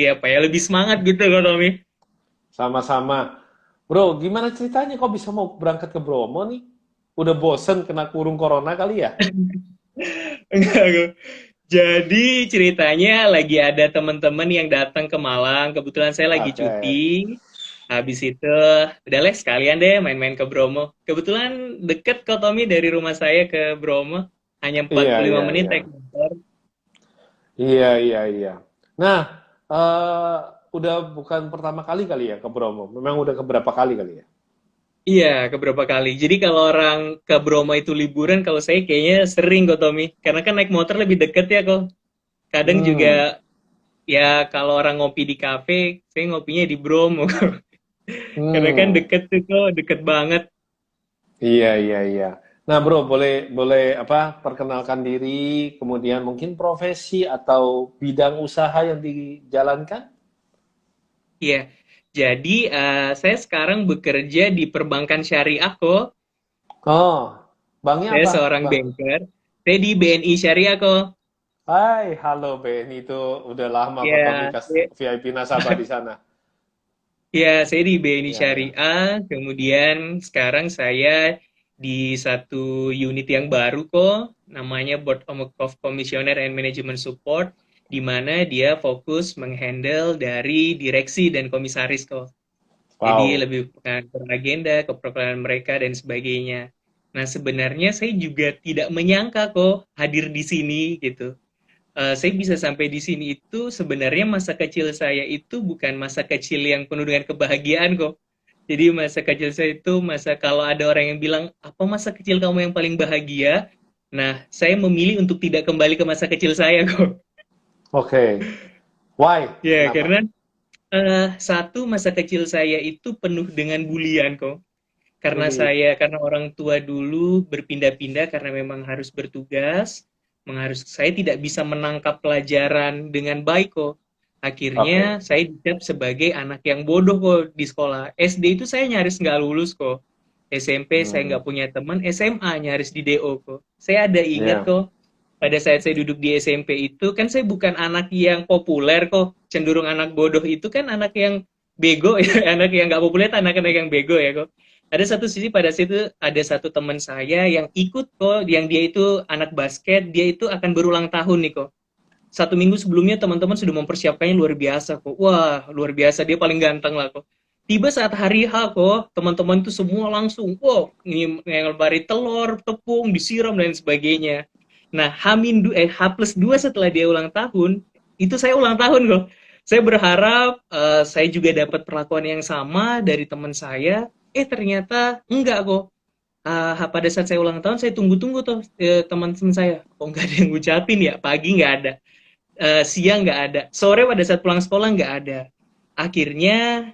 apa ya lebih semangat gitu Kotomi. Sama-sama. Bro, gimana ceritanya kok bisa mau berangkat ke Bromo nih? Udah bosen kena kurung corona kali ya? Enggak. Jadi ceritanya lagi ada teman-teman yang datang ke Malang. Kebetulan saya lagi Oke. cuti. Habis itu udah lah sekalian deh main-main ke Bromo. Kebetulan deket Kotomi dari rumah saya ke Bromo. Hanya 45 menit naik motor. Iya. Nah, udah bukan pertama kali ya ke Bromo. Memang udah keberapa kali ya? Iya, keberapa kali. Jadi kalau orang ke Bromo itu liburan, kalau saya kayaknya sering kok, Tommy. Karena kan naik motor lebih deket ya kok. Kadang juga, ya kalau orang ngopi di kafe, saya ngopinya di Bromo. Karena kan deket tuh kok, deket banget. Iya. Nah, Bro, boleh apa? Perkenalkan diri, kemudian mungkin profesi atau bidang usaha yang dijalankan? Iya, jadi saya sekarang bekerja di perbankan syariah kok. Oh, banknya Saya apa, seorang Bang? banker. Saya di BNI Syariah kok. Hai, halo Ben, itu udah lama Kotomi Ya, VIP nasabah di sana. ya, saya di BNI Ya. Syariah, kemudian sekarang saya di satu unit yang baru kok, namanya Board of Commissioner and Management Support, di mana dia fokus menghandle dari direksi dan komisaris kok. Jadi Wow. lebih beragenda, keprograman mereka dan sebagainya. Nah, sebenarnya saya juga tidak menyangka kok hadir di sini gitu. Saya bisa sampai di sini itu sebenarnya masa kecil saya itu bukan masa kecil yang penuh dengan kebahagiaan kok. Jadi masa kecil saya itu masa kalau ada orang yang bilang, apa masa kecil kamu yang paling bahagia? Nah, saya memilih untuk tidak kembali ke masa kecil saya kok. Oke. Why? Ya, Kenapa? karena satu masa kecil saya itu penuh dengan bulian kok. Widih. Karena orang tua dulu berpindah-pindah karena memang harus bertugas, saya tidak bisa menangkap pelajaran dengan baik kok. Oke. Akhirnya saya dicap sebagai anak yang bodoh kok di sekolah. SD itu saya nyaris nggak lulus kok. SMP saya Hmm. nggak punya teman, SMA nyaris di DO kok. Saya ada ingat Ya. kok, pada saat saya duduk di SMP itu kan saya bukan anak yang populer kok, cenderung anak bodoh itu kan anak yang bego ya, anak yang nggak populer anak-anak yang bego ya kok. Ada satu sisi pada situ ada satu teman saya yang ikut kok, yang dia itu anak basket, dia itu akan berulang tahun nih kok. Satu minggu sebelumnya teman-teman sudah mempersiapkannya luar biasa kok. Wah, luar biasa, dia paling ganteng lah kok. Tiba saat hari H kok, teman-teman itu semua langsung, wow, ngelempari telur, tepung, disiram dan sebagainya. Nah, H plus 2 setelah dia ulang tahun, itu saya ulang tahun kok. Saya berharap saya juga dapat perlakuan yang sama dari teman saya. Ternyata enggak kok. Pada saat saya ulang tahun, saya tunggu-tunggu tuh teman-teman saya. Kok nggak ada yang ngucapin ya? Pagi nggak ada, siang nggak ada, sore pada saat pulang sekolah nggak ada. Akhirnya,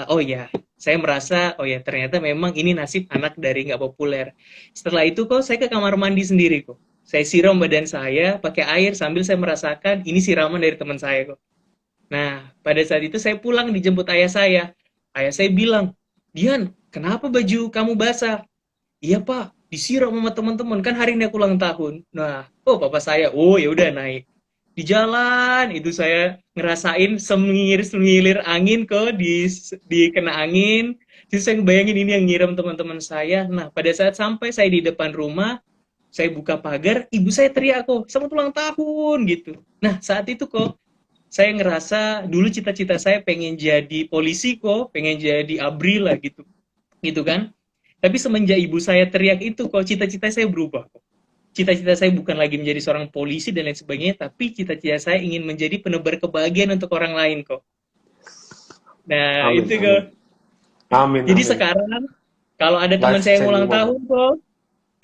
oh ya, saya merasa, oh ya ternyata memang ini nasib anak dari nggak populer. Setelah itu kok saya ke kamar mandi sendiri kok. Saya siram badan saya pakai air sambil saya merasakan ini siraman dari teman saya kok. Nah, pada saat itu saya pulang dijemput ayah saya. Ayah saya bilang, Dian, kenapa baju kamu basah? Iya pak, disiram sama teman-teman kan hari ini aku ulang tahun. Nah, oh papa saya, oh ya udah naik. Di jalan itu saya ngerasain semingir-semingir angin kok di kena angin. Terus saya ngebayangin ini yang ngiram teman-teman saya. Nah, pada saat sampai saya di depan rumah, saya buka pagar, ibu saya teriak kok, selamat ulang tahun gitu. Nah, saat itu kok saya ngerasa dulu cita-cita saya pengen jadi polisi kok, pengen jadi ABRI lah gitu. Gitu kan? Tapi semenjak ibu saya teriak itu kok cita-cita saya berubah kok. Cita-cita saya bukan lagi menjadi seorang polisi dan lain sebagainya, tapi cita-cita saya ingin menjadi penebar kebahagiaan untuk orang lain kok. Nah, Amin. itu kok. Amin. Amin. Jadi Amin. sekarang kalau ada teman Life saya yang changing ulang moment. tahun kok,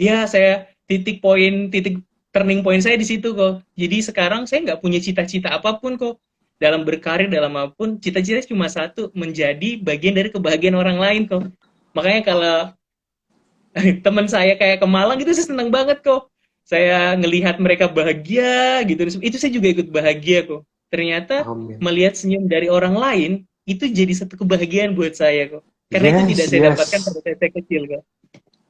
ya saya titik turning point saya di situ kok. Jadi sekarang saya nggak punya cita-cita apapun kok. Dalam berkarir, dalam apapun, cita-cita cuma satu, menjadi bagian dari kebahagiaan orang lain kok. Makanya kalau teman saya kayak ke Malang itu saya senang banget kok. Saya ngelihat mereka bahagia gitu. Itu saya juga ikut bahagia kok. Ternyata Amin. melihat senyum dari orang lain itu jadi satu kebahagiaan buat saya kok. Karena itu tidak Yes, saya dapatkan yes. pada saat saya kecil kok.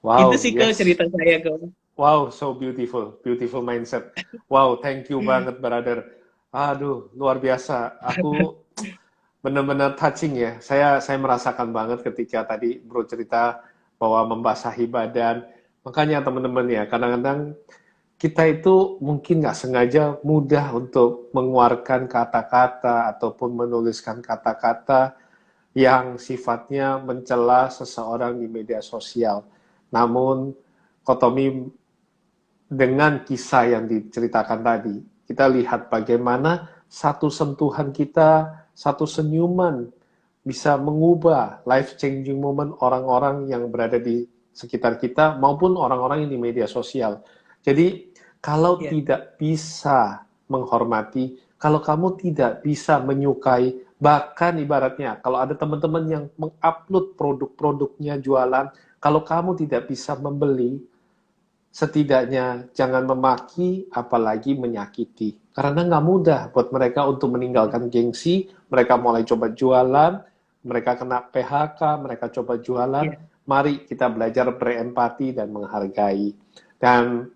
Itu Wow, sih kok yes. cerita saya kok. Wow, so beautiful. Beautiful mindset. Wow, thank you banget, brother. Aduh, luar biasa. Aku benar-benar touching ya. Saya merasakan banget ketika tadi bro cerita bahwa membasahi badan. Makanya teman-teman ya, kadang-kadang kita itu mungkin nggak sengaja mudah untuk mengeluarkan kata-kata ataupun menuliskan kata-kata yang sifatnya mencela seseorang di media sosial. Namun, Kotomi dengan kisah yang diceritakan tadi, kita lihat bagaimana satu sentuhan kita, satu senyuman bisa mengubah life-changing moment orang-orang yang berada di sekitar kita maupun orang-orang yang di media sosial. Jadi, kalau Ya, tidak bisa menghormati, kalau kamu tidak bisa menyukai, bahkan ibaratnya kalau ada teman-teman yang mengupload produk-produknya jualan, kalau kamu tidak bisa membeli, setidaknya jangan memaki, apalagi menyakiti. Karena nggak mudah buat mereka untuk meninggalkan gengsi, mereka mulai coba jualan, mereka kena PHK, mereka coba jualan. ya, Mari kita belajar berempati dan menghargai. Dan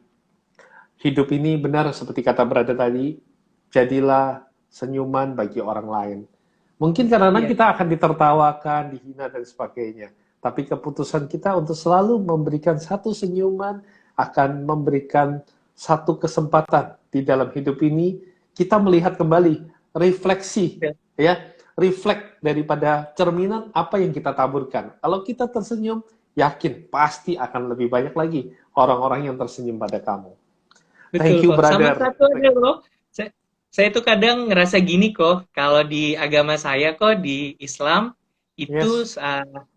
hidup ini benar seperti kata Brada tadi, jadilah senyuman bagi orang lain. Mungkin kadang-kadang iya, kita akan ditertawakan, dihina, dan sebagainya. tapi keputusan kita untuk selalu memberikan satu senyuman akan memberikan satu kesempatan di dalam hidup ini kita melihat kembali refleksi ya, refleks daripada cerminan apa yang kita taburkan. Kalau kita tersenyum, yakin pasti akan lebih banyak lagi orang-orang yang tersenyum pada kamu. Thank Betul you, kok. Sama brother. satu ada loh. Saya tuh kadang ngerasa gini kok, kalau di agama saya kok di Islam itu Yes.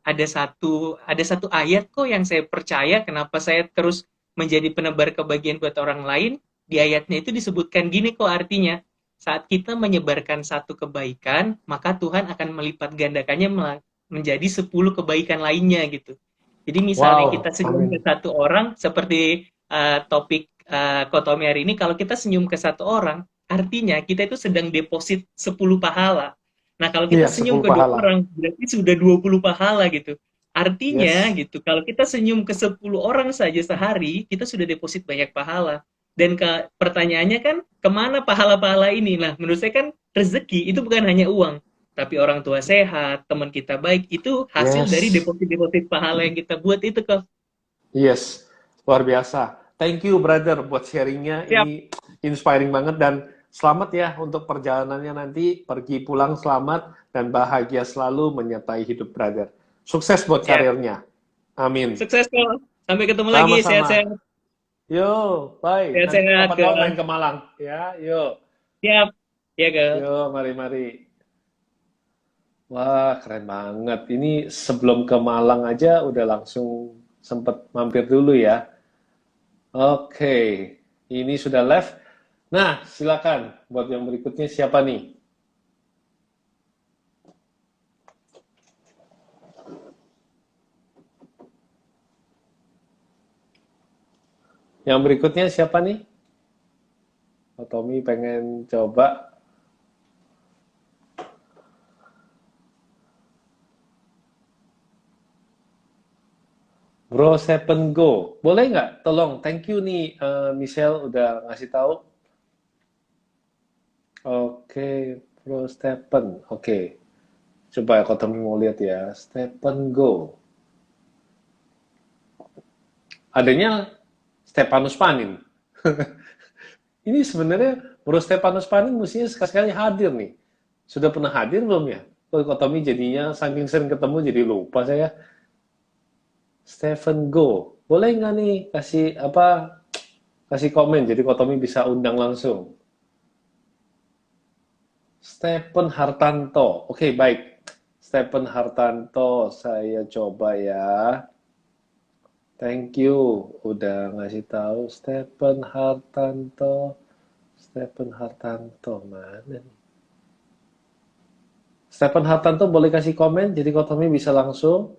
ada satu ayat kok yang saya percaya kenapa saya terus menjadi penebar kebahagiaan buat orang lain. Di ayatnya itu disebutkan gini kok artinya, saat kita menyebarkan satu kebaikan, maka Tuhan akan melipat gandakannya menjadi 10 kebaikan lainnya gitu. Jadi misalnya Wow, kita senyum ke amin. satu orang, seperti topik Kotomi hari ini, kalau kita senyum ke satu orang, artinya kita itu sedang deposit 10 pahala. Nah, kalau kita Iya, senyum 10 ke 2 pahala. orang, berarti sudah 20 pahala gitu. Artinya Yes. gitu, kalau kita senyum ke 10 orang saja sehari, kita sudah deposit banyak pahala. Dan pertanyaannya kan, kemana pahala-pahala ini? Nah, menurut saya kan rezeki itu bukan hanya uang, tapi orang tua sehat, teman kita baik, itu hasil dari Yes. deposit-deposit pahala yang kita buat itu kok. Yes. Luar biasa. Thank you, brother, buat sharingnya. Siap, Ini inspiring banget dan selamat ya untuk perjalanannya nanti. Pergi pulang selamat dan bahagia selalu menyertai hidup brother. Sukses buat siap. karirnya. Amin. Sukses kok. Sampai ketemu lagi, Sama-sama. sehat-sehat. Yo, bye. Nanti Sehat-sehat kapan-kapan kok. main ke Malang. Ya, yo. Siap. Ya kok. Yo, mari-mari. Wah, keren banget. Ini sebelum ke Malang aja udah langsung sempet mampir dulu ya. Oke, ini sudah live. Nah, silakan buat yang berikutnya siapa nih? Yang berikutnya siapa nih? Oh, Tommy pengen coba. Bro Seven Go. Boleh nggak? Tolong, thank you nih Michelle udah ngasih tahu. Oke, Bro Stephen. Oke, coba ya kalau Tommy mau lihat ya. Stephen Go. Adanya Stepanus Panin. Ini sebenarnya Bro Stepanus Panin mestinya sekali-sekali hadir nih. Sudah pernah hadir belum ya? Kok Tommy jadinya saking sering ketemu jadi lupa saya. Stephen Go. Boleh nggak nih kasih apa? Kasih komen jadi Tommy bisa undang langsung. Stephen Hartanto. Oke, baik. Stephen Hartanto, saya coba ya. Thank you udah ngasih tahu Stephen Hartanto. Stephen Hartanto mana nih? Stephen Hartanto boleh kasih komen jadi Tommy bisa langsung.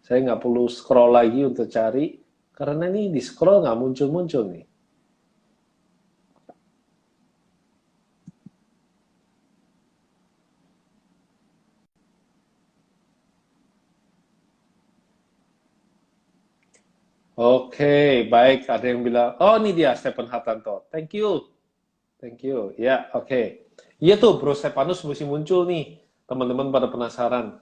Saya nggak perlu scroll lagi untuk cari karena ini di scroll nggak muncul-muncul nih. Oke, baik. Ada yang bilang, oh ini dia Stephen Hartanto. Thank you. Thank you. Ya, oke. Iya tuh, Bro Stepanus mesti muncul nih. Teman-teman pada penasaran.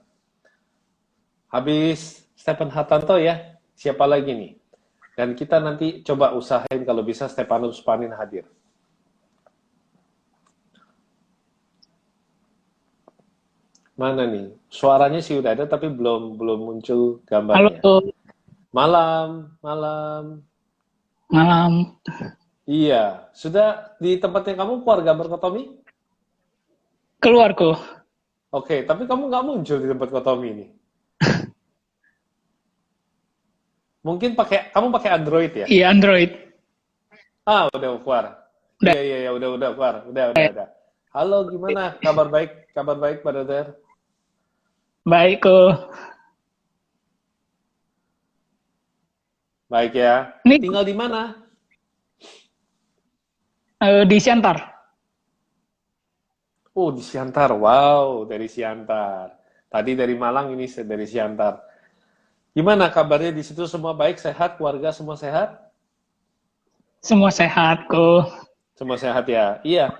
Habis Stephen Hartanto ya, siapa lagi nih? Dan kita nanti coba usahain kalau bisa Stepanus Panin hadir. Mana nih? Suaranya sih udah ada tapi belum muncul Halo, gambarnya. Malam, malam. malam. Iya, sudah di tempatnya kamu keluar gambar Kotomi? Keluarku. Oke, tapi kamu nggak muncul di tempat Kotomi ini. Mungkin kamu pakai Android ya? Iya, Android. Ah, udah keluar. Udah. Iya, udah keluar. Udah. Halo, gimana? Kabar baik, Pak Doder. Baik kok. Baik ya. Ini Tinggal di mana? di Siantar. Oh, di Siantar. Wow, dari Siantar. Tadi dari Malang, ini dari Siantar. Gimana kabarnya di situ semua baik, sehat, keluarga semua sehat? Semua sehat kok. Semua sehat ya? Iya.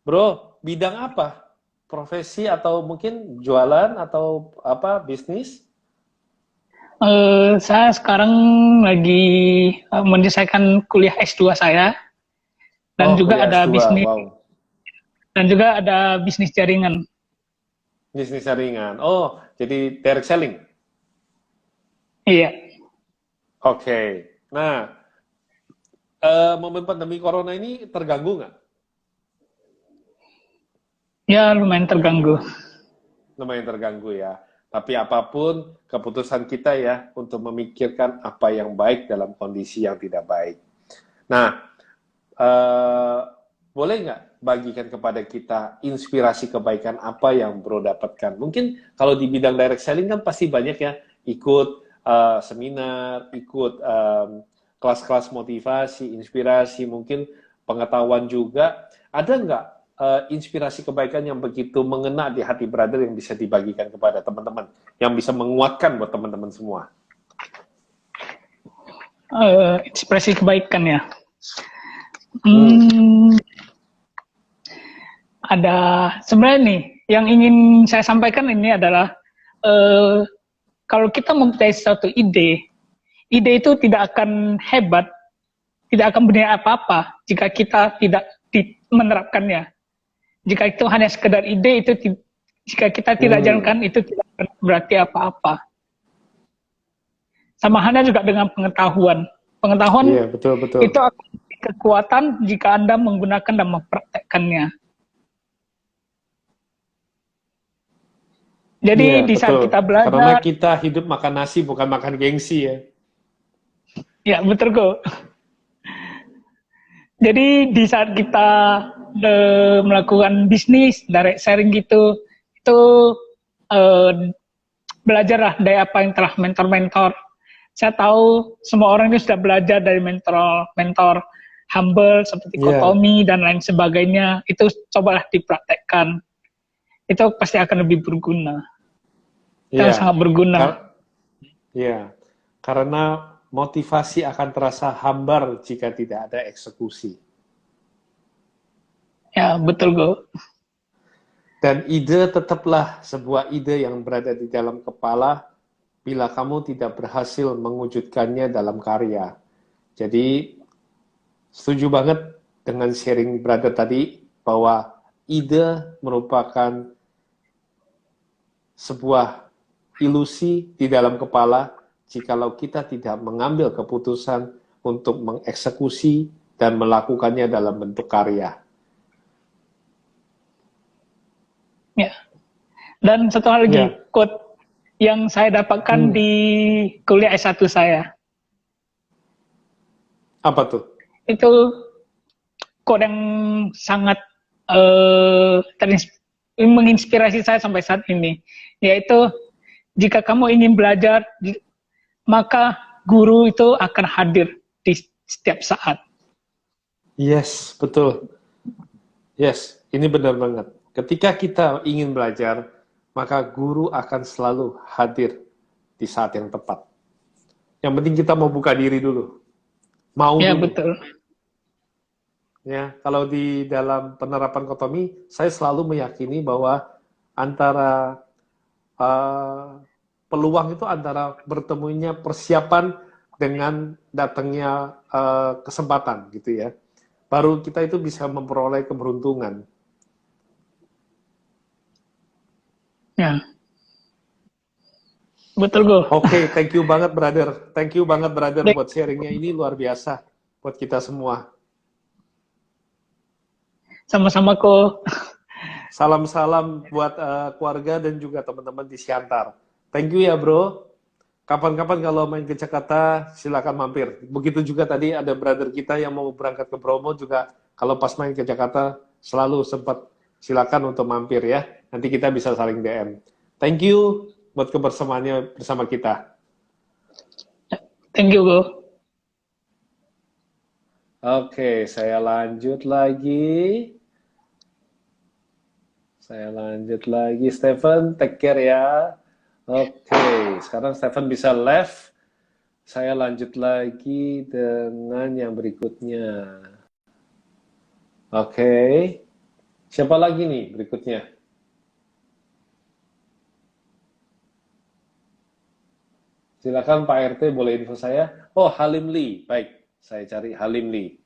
Bro, bidang apa? Profesi atau mungkin jualan atau apa, bisnis? Saya sekarang lagi menyelesaikan kuliah S2 saya dan Oh, juga kuliah ada S2. bisnis Wow. dan juga ada bisnis jaringan. Bisnis jaringan. Oh, jadi direct selling. Iya, Oke. Nah, momen pandemi corona ini terganggu nggak? ya lumayan terganggu. Lumayan terganggu ya. Tapi apapun keputusan kita ya untuk memikirkan apa yang baik dalam kondisi yang tidak baik. Nah, eh, boleh nggak bagikan kepada kita inspirasi kebaikan apa yang Bro dapatkan? Mungkin kalau di bidang direct selling kan pasti banyak ya ikut seminar, ikut kelas-kelas motivasi, inspirasi, mungkin pengetahuan juga. Ada nggak inspirasi kebaikan yang begitu mengena di hati brother yang bisa dibagikan kepada teman-teman, yang bisa menguatkan buat teman-teman semua? Ekspresi kebaikan ya. Hmm, ada sebenarnya nih yang ingin saya sampaikan ini adalah eh, kalau kita mempunyai suatu ide, ide itu tidak akan hebat, tidak akan bernilai apa-apa jika kita tidak menerapkannya. Jika itu hanya sekedar ide, jika kita tidak jalankan, itu tidak berarti apa-apa. Sama halnya juga dengan pengetahuan. Pengetahuan Iya, betul-betul. itu akan menjadi kekuatan jika Anda menggunakan dan mempraktekkannya. Jadi Iya, di saat betul. kita Karena belajar, kita hidup makan nasi, bukan makan gengsi ya. ya betul kok. Jadi di saat kita melakukan bisnis, direct sharing gitu, itu eh, belajarlah dari apa yang telah mentor-mentor. Saya tahu semua orang ini sudah belajar dari mentor humble seperti Iya, Kotomi dan lain sebagainya. Itu cobalah dipraktekkan. Itu pasti akan lebih berguna. Itu iya. sangat berguna. Iya. Karena motivasi akan terasa hambar jika tidak ada eksekusi. Ya betul kok. Dan ide tetaplah sebuah ide yang berada di dalam kepala bila kamu tidak berhasil mewujudkannya dalam karya. Jadi, setuju banget dengan sharing brother tadi bahwa ide merupakan sebuah ilusi di dalam kepala jikalau kita tidak mengambil keputusan untuk mengeksekusi dan melakukannya dalam bentuk karya. Ya. Dan satu hal lagi, Ya, quote yang saya dapatkan di kuliah S1 saya. apa tuh? Itu quote yang sangat menginspirasi saya sampai saat ini, yaitu jika kamu ingin belajar, maka guru itu akan hadir di setiap saat. Yes, betul. Yes, ini benar banget. Ketika kita ingin belajar, maka guru akan selalu hadir di saat yang tepat. Yang penting kita mau buka diri dulu. Mau Ya dulu. betul. Ya, kalau di dalam penerapan Kotomi, saya selalu meyakini bahwa antara peluang itu antara bertemunya persiapan dengan datangnya kesempatan gitu ya. Baru kita itu bisa memperoleh keberuntungan. Ya, betul kok. Oke, thank you banget brother. Thank you banget brother buat sharingnya ini luar biasa buat kita semua. Sama-sama kok. Salam-salam buat keluarga dan juga teman-teman di Siantar. Thank you ya bro. Kapan-kapan kalau main ke Jakarta silakan mampir. Begitu juga tadi ada brother kita yang mau berangkat ke Bromo juga kalau pas main ke Jakarta selalu sempat silakan untuk mampir ya. Nanti kita bisa saling DM. Thank you buat kebersamaannya bersama kita. Thank you kok. Oke, saya lanjut lagi. Stephen, take care ya. Oke, sekarang Stephen bisa left. Saya lanjut lagi dengan yang berikutnya. Oke, siapa lagi nih berikutnya? Silakan Pak RT boleh info saya. Oh, Halim Lee. Baik, saya cari Halim Lee.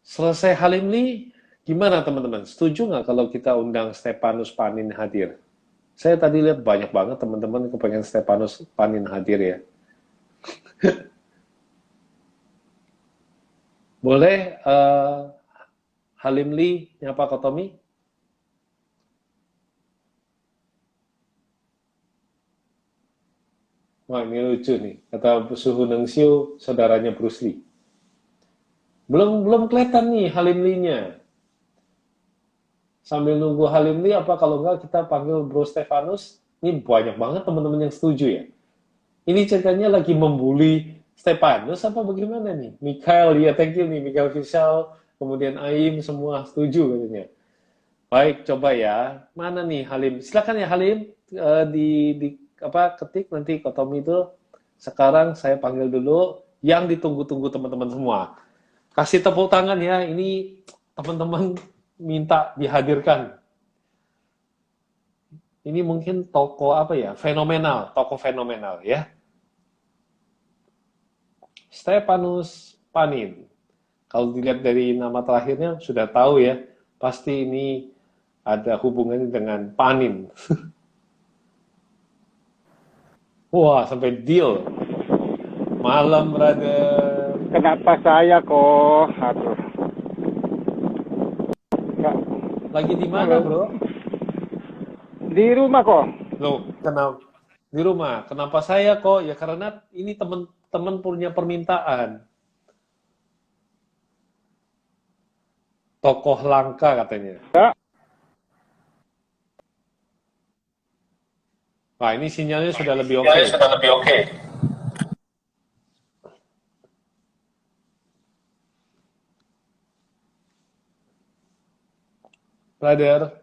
Selesai Halim Lee, gimana teman-teman? Setuju nggak kalau kita undang Stepanus Panin hadir? Saya tadi lihat banyak banget teman-teman kepengen Stepanus Panin hadir ya. Boleh Halim Lee nyapa ke Tommy? Wah, ini lucu nih. Kata Suhu Nengsiu, saudaranya Bruce Lee. Belum kelihatan nih Halim Lee-nya. Sambil nunggu Halim Lee, apa kalau enggak kita panggil Bro Stefanus? Ini banyak banget teman-teman yang setuju ya. Ini ceritanya lagi membuli Stefanus apa bagaimana nih? Mikael, ya thank you nih. Mikael Vishal, kemudian Aim, semua setuju katanya. Baik, coba ya. Mana nih Halim? Silakan ya Halim, ketik nanti Kotomi itu. Sekarang saya panggil dulu yang ditunggu-tunggu teman-teman semua. Kasih tepuk tangan ya, ini teman-teman minta dihadirkan. Ini mungkin tokoh apa ya? Tokoh fenomenal ya. Stepanus Panin. Kalau dilihat dari nama terakhirnya sudah tahu ya, pasti ini ada hubungannya dengan Panin. Wah, sampai deal. Malam, brother. Kenapa saya kok? Aduh. Lagi di mana, bro? Di rumah kok. Loh, kenapa? Di rumah. Kenapa saya kok? Ya karena ini teman-teman punya permintaan. Tokoh langka katanya. Ya. Wah, ini sinyalnya sudah lebih oke. Brother.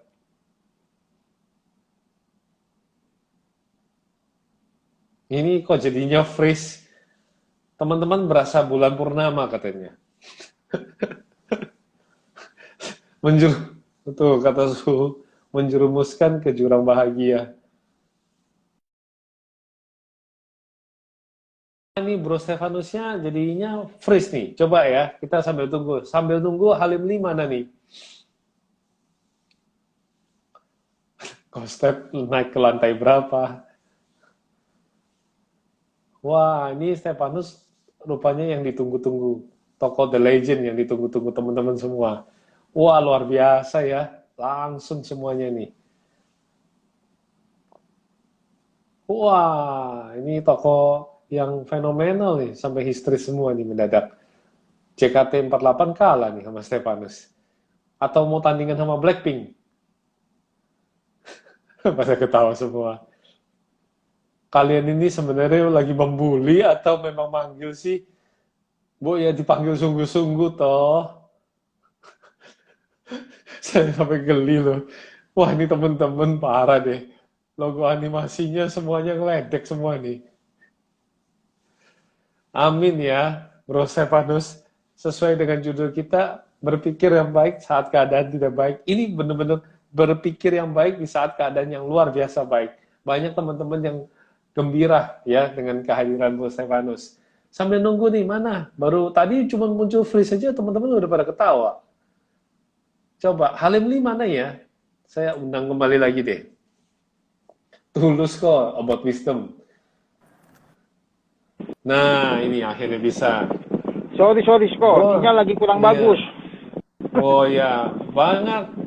Ini kok jadinya freeze. Teman-teman berasa bulan purnama katanya. Betul kata Suhu, menjerumuskan ke jurang bahagia. Ini Bro Stefanusnya jadinya freeze nih. Coba ya, kita sambil tunggu. Sambil nunggu Halim Lee mana nih? Kok step naik ke lantai berapa? Wah, ini Stefanus rupanya yang ditunggu-tunggu. Tokoh The Legend yang ditunggu-tunggu teman-teman semua. Wah, luar biasa ya. Langsung semuanya nih. Wah, ini tokoh yang fenomenal nih. Sampai histeris semua nih mendadak. JKT48 kalah nih sama Stefanus. Atau mau tandingan sama Blackpink. Pada ketawa semua. Kalian ini sebenarnya lagi membuli atau memang manggil sih? Bu, ya dipanggil sungguh-sungguh toh. Saya sampai geli loh. Wah, ini temen-temen parah deh. Logo animasinya semuanya ngeledek semua nih. Amin ya, Bro Stefanus. Sesuai dengan judul kita, berpikir yang baik saat keadaan tidak baik. Ini benar-benar berpikir yang baik di saat keadaan yang luar biasa baik. Banyak teman-teman yang gembira ya dengan kehadiran Bro Stefanus. Sambil nunggu nih, mana? Baru tadi cuma muncul freeze saja, teman-teman udah pada ketawa. Coba, Halim Lee mana ya? Saya undang kembali lagi deh. Tulus kok, About Wisdom. Nah, ini akhirnya bisa. Sorry kok, sinyal lagi kurang bagus. Oh ya,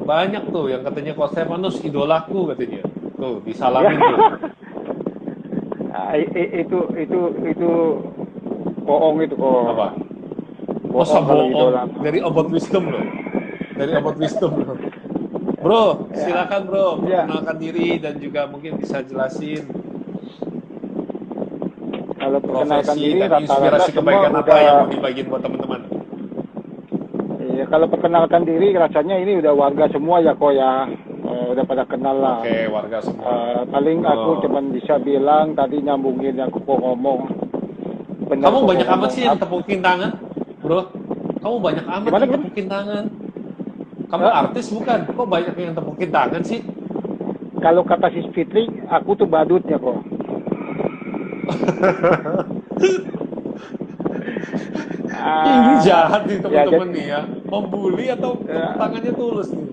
banyak tuh yang katanya kok Stefanus idolaku katanya. Tuh, disalamin tuh. Itu bohong itu kok. Apa? Bohong Masa kalau bohong? idola. Dari About Wisdom loh. Dari About Wisdom loh. Bro, silakan bro, perkenalkan diri dan juga mungkin bisa jelasin Kalau perkenalkan profesi diri dan rata-rata inspirasi semua kebaikan apa udah. yang mau dibagiin buat teman-teman. Iya, kalau perkenalkan diri rasanya ini udah warga semua ya kok ya. Udah pada kenal lah. Oke, warga semua. Paling aku cuman bisa bilang tadi nyambungin yang aku ngomong. Benar Kamu kok banyak amat ngomong. sih yang tepukin tangan, bro. Kamu banyak amat Gimana, yang gimana? tepukin tangan. Kamu artis bukan? Kok banyak yang tepukin tangan sih? Kalau kata si Fitri, aku tuh badutnya kok. Ini jahat nih Ya, teman-teman nih ya. Membuli atau tangannya tulus nih?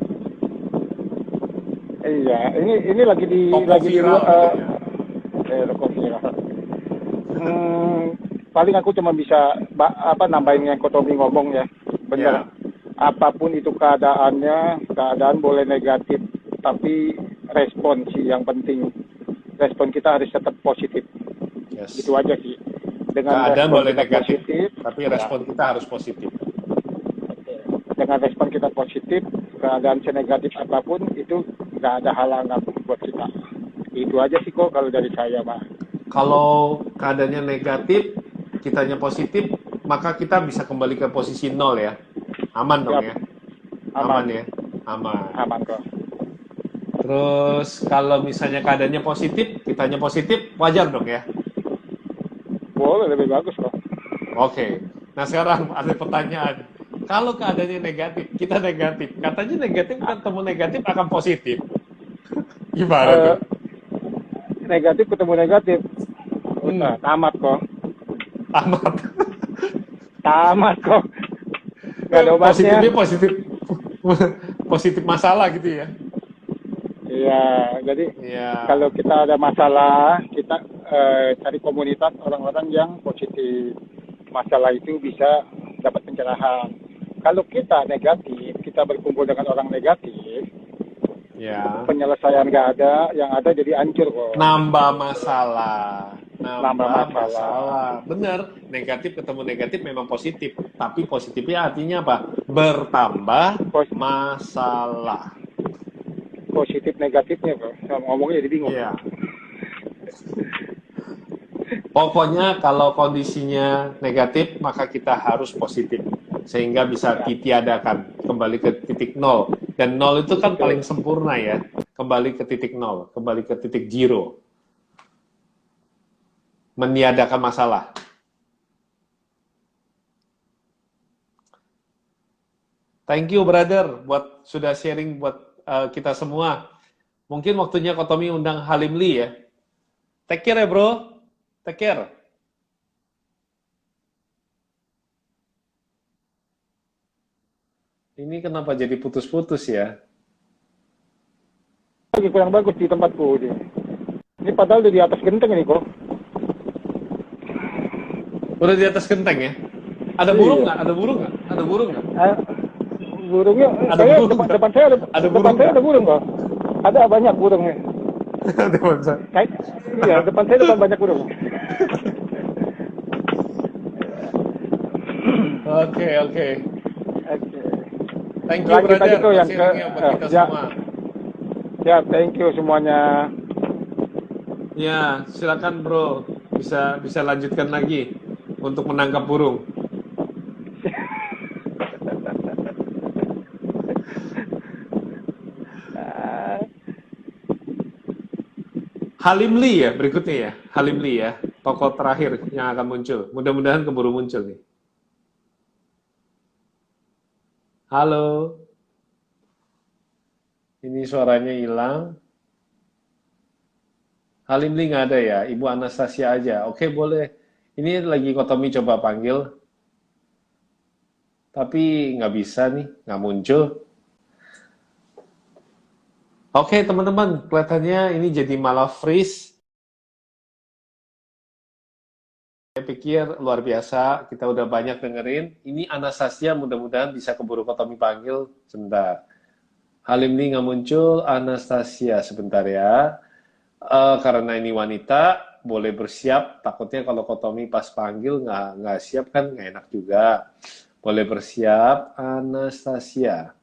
iya, ini lagi di Toko viral luar, gitu ya. toko viral. Paling aku cuma bisa nambahin yang Kotomi ngomong ya. Bener. Ya. Apapun itu keadaan boleh negatif, tapi respon sih yang penting. Respon kita harus tetap positif. Yes. Gitu aja sih. Dengan Keadaan respon boleh kita negatif, positif, tapi ya, respon kita harus positif. dengan respon kita positif, keadaan senegatif apapun itu nggak ada halangan buat kita. Itu aja sih kok kalau dari saya, Pak. Kalau keadaannya negatif, kitanya positif, maka kita bisa kembali ke posisi nol ya. Aman dong Siap. ya. Aman. Ya. Aman. Aman kok. Terus kalau misalnya keadaannya positif, kitanya positif, wajar dong ya. Boleh, lebih bagus kok. Oke. Nah sekarang ada pertanyaan. Kalau keadaannya negatif, kita negatif. Katanya negatif ketemu negatif akan positif. Gimana Eh, tuh? Negatif ketemu negatif. Udah, tamat kok. Amat. Tamat kok. Nggak ada obatnya. Positifnya positif. Positif masalah gitu ya. Iya, jadi Iya. kalau kita ada masalah, kita cari komunitas orang-orang yang positif. Masalah itu bisa dapat pencerahan. Kalau kita negatif, kita berkumpul dengan orang negatif, Ya. penyelesaian nggak ada, yang ada jadi hancur kok. Nambah masalah. Nambah masalah. Bener, negatif ketemu negatif memang positif. Tapi positifnya artinya apa? Bertambah Pos- masalah. Positif negatifnya kok. Ngomongnya jadi bingung. Iya. Pokoknya kalau kondisinya negatif, maka kita harus positif. Sehingga bisa ditiadakan, kembali ke titik nol. Dan nol itu kan paling sempurna ya. Kembali ke titik nol, kembali ke titik zero. Meniadakan masalah. Thank you brother buat sudah sharing buat kita semua. Mungkin waktunya Kotomi undang Halim Lee ya. Take care ya bro. Take care. Ini kenapa jadi putus-putus ya? Lagi kurang bagus di tempatku ini. Ini padahal udah di atas genteng ini kok. Udah di atas genteng ya? Ada burung nggak? Ada burung nggak? Ada burung nggak? Burungnya, Ada burung nggak? depan saya ada, Ada burung depan saya nggak? ada burung kok. Ada banyak burungnya. Ada bangsa. Iya, depan saya banyak burung. Oke. Oke. Thank you Lanjut brother. aja tuh yang ke, sharingnya buat kita ya. semua. Ya, thank you semuanya. Ya, silakan bro. Bisa lanjutkan lagi untuk menangkap burung. Halim Lee ya berikutnya ya. Halim Lee ya. Tokoh terakhir yang akan muncul. Mudah-mudahan keburu muncul nih. Halo. Ini suaranya hilang. Halim Lee nggak ada ya. Ibu Anastasia aja. Oke boleh. Ini lagi Kotomi coba panggil. Tapi nggak bisa nih. Nggak muncul. Oke teman-teman. Kelihatannya ini jadi malah freeze. Saya pikir luar biasa, kita udah banyak dengerin. Ini Anastasia mudah-mudahan bisa keburu Kotomi panggil. Sebentar. Halim Lee nggak muncul, Anastasia sebentar ya. Karena ini wanita, boleh bersiap. Takutnya kalau Kotomi pas panggil nggak siap kan nggak enak juga. Boleh bersiap, Anastasia.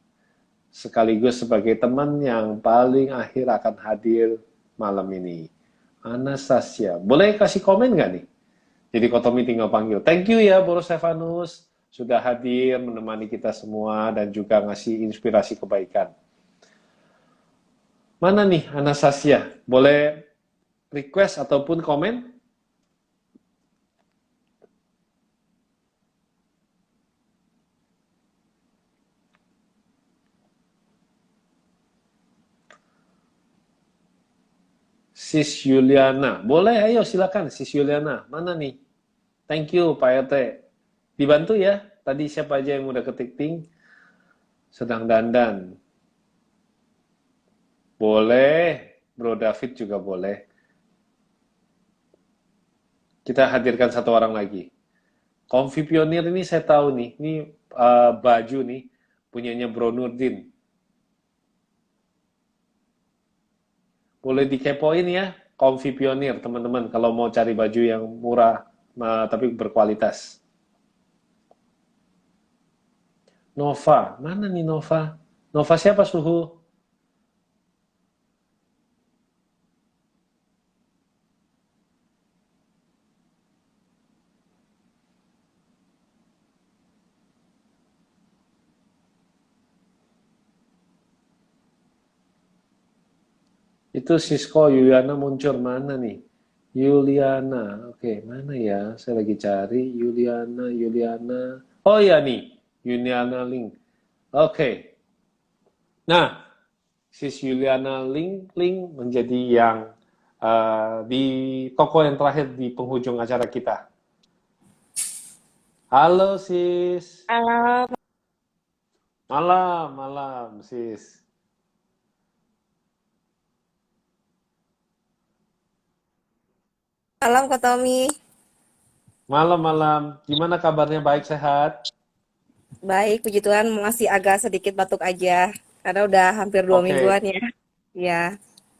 Sekaligus sebagai teman yang paling akhir akan hadir malam ini. Anastasia, boleh kasih komen nggak nih? Jadi Kotomi tinggal panggil. Thank you ya Boros Stefanus sudah hadir menemani kita semua dan juga ngasih inspirasi kebaikan. Mana nih Anastasia? Boleh request ataupun komen? Sis Yuliana. Boleh, ayo silakan Sis Yuliana. Mana nih? Thank you Pak RT. Dibantu ya. Tadi siapa aja yang udah ketik ting? Sedang dandan. Boleh. Bro David juga boleh. Kita hadirkan satu orang lagi. Comfy Pionir ini saya tahu nih. Ini baju nih. Punyanya Bro Nurdin. Boleh dikepoin ya. Comfy Pionir teman-teman. Kalau mau cari baju yang murah. Tapi berkualitas. Nova. Mana nih Nova? Nova siapa suhu? Itu Sisko Yuliana muncul mana nih? Yuliana, oke, mana ya? Saya lagi cari Yuliana. Oh ya nih, Yuliana Link. Oke. Nah, Sis Yuliana Link menjadi yang di toko yang terakhir di penghujung acara kita. Halo Sis. Halo, Malam Sis. malam Kak Tommy. Malam. Gimana kabarnya? Baik, sehat? Baik, puji Tuhan masih agak sedikit batuk aja. Karena udah hampir 2 Oke. mingguan ya. Ya,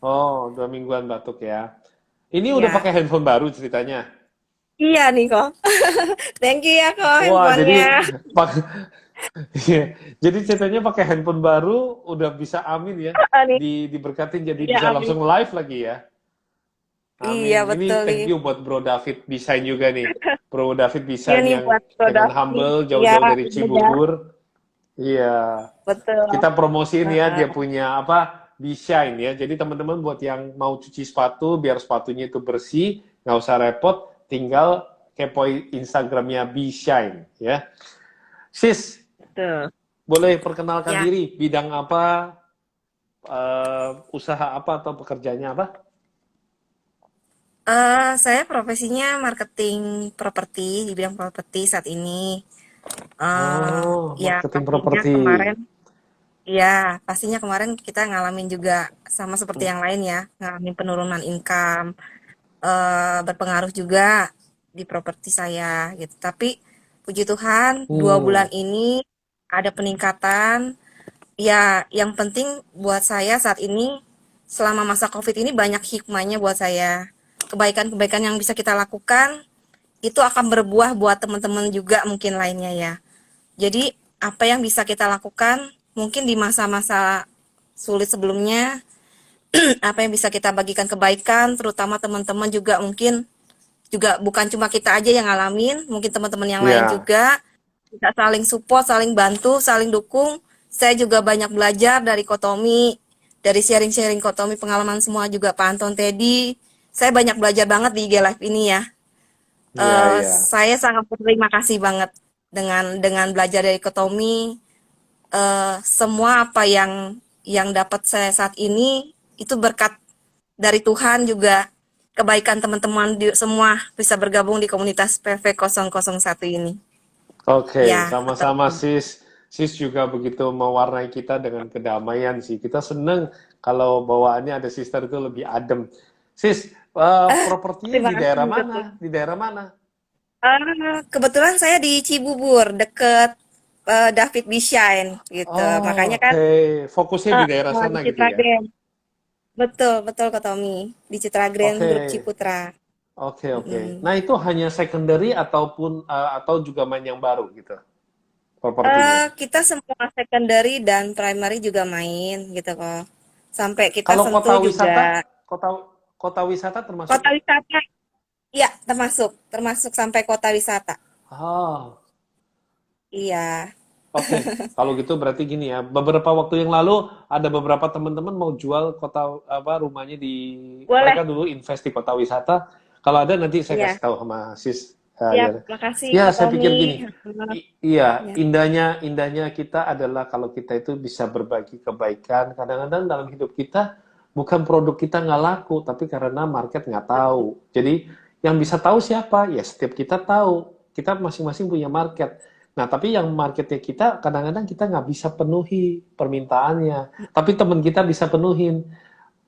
Oh, 2 mingguan batuk ya. Ini udah ya. pakai handphone baru ceritanya. Iya nih kok. Thank you ya kok Wah, jadi handphonenya. Iya. Jadi ceritanya pakai handphone baru udah bisa amin ya. Nih. Diberkatin jadi Iya, bisa amin. langsung live lagi ya. Iya, Amin. Ini betul thank nih. you buat Bro David Desain juga nih. Bro David Iya Desain nih yang buat dengan produk humble nih. Iya, jauh-jauh dari iya, Cibubur. Iya. betul. Kita promosiin ya, dia Heeh. punya apa? Desain ya. Jadi teman-teman buat yang mau cuci sepatu biar sepatunya itu bersih, nggak usah repot, tinggal kepoin Instagramnya Bshine ya. Sis, Betul. boleh perkenalkan Ya. diri, bidang apa, usaha apa atau pekerjaannya apa? Saya profesinya marketing properti di bidang properti saat ini. Oh, Ya marketing pastinya properti. kemarin, ya pastinya kemarin kita ngalamin juga sama seperti yang lain ya, ngalamin penurunan income, berpengaruh juga di properti saya gitu. Tapi puji Tuhan 2 bulan ini ada peningkatan. Ya, yang penting buat saya saat ini selama masa COVID ini banyak hikmahnya buat saya. Kebaikan-kebaikan yang bisa kita lakukan itu akan berbuah buat teman-teman juga mungkin lainnya ya. Jadi apa yang bisa kita lakukan mungkin di masa-masa sulit sebelumnya, apa yang bisa kita bagikan kebaikan, terutama teman-teman juga mungkin juga bukan cuma kita aja yang ngalamin, mungkin teman-teman yang lain Ya, juga. Kita saling support, saling bantu, saling dukung. Saya juga banyak belajar dari Kotomi, dari sharing-sharing Kotomi, pengalaman semua juga Pak Anton Teddy. Saya banyak belajar banget di IG Live ini ya. ya. Saya sangat berterima kasih banget dengan belajar dari Kotomi. Semua apa yang dapat saya saat ini itu berkat dari Tuhan juga, kebaikan teman-teman semua bisa bergabung di komunitas PV 001 ini. Oke, Ya, sama-sama Sis. Sis juga begitu mewarnai kita dengan kedamaian sih. Kita seneng kalau bawaannya ada sister itu lebih adem. Sis, propertinya terima di kasih daerah betul. mana? Di daerah mana? Kebetulan saya di Cibubur, deket David Bishine gitu. Oh, Makanya kan oke. Fokusnya di daerah di sana gitu ya? Citragen. Betul, betul Kak Tommy. Di Citragen, Oke, Grup Ciputra. oke. Mm-mm. Nah, itu hanya secondary ataupun atau juga main yang baru gitu, propertinya. Kita semua secondary dan primary juga main gitu kok. Sampai kita Kalau kota sentuh wisata, juga kota kota wisata termasuk? kota wisata. Ya, termasuk sampai kota wisata. Oh, Iya. oke. Kalau gitu berarti gini ya. Beberapa waktu yang lalu ada beberapa teman-teman mau jual kota apa rumahnya di Boleh. mereka dulu invest di kota wisata. Kalau ada nanti saya Iya. kasih tahu sama Sis. Ya, Ya. makasih Ya, Kak saya pikir Tommy. gini. Iya, Ya. indahnya kita adalah kalau kita itu bisa berbagi kebaikan. Kadang-kadang dalam hidup kita bukan produk kita nggak laku, tapi karena market nggak tahu. Jadi yang bisa tahu siapa? Ya setiap kita tahu. Kita masing-masing punya market. Nah, tapi yang marketnya kita, kadang-kadang kita nggak bisa penuhi permintaannya. Tapi teman kita bisa penuhin.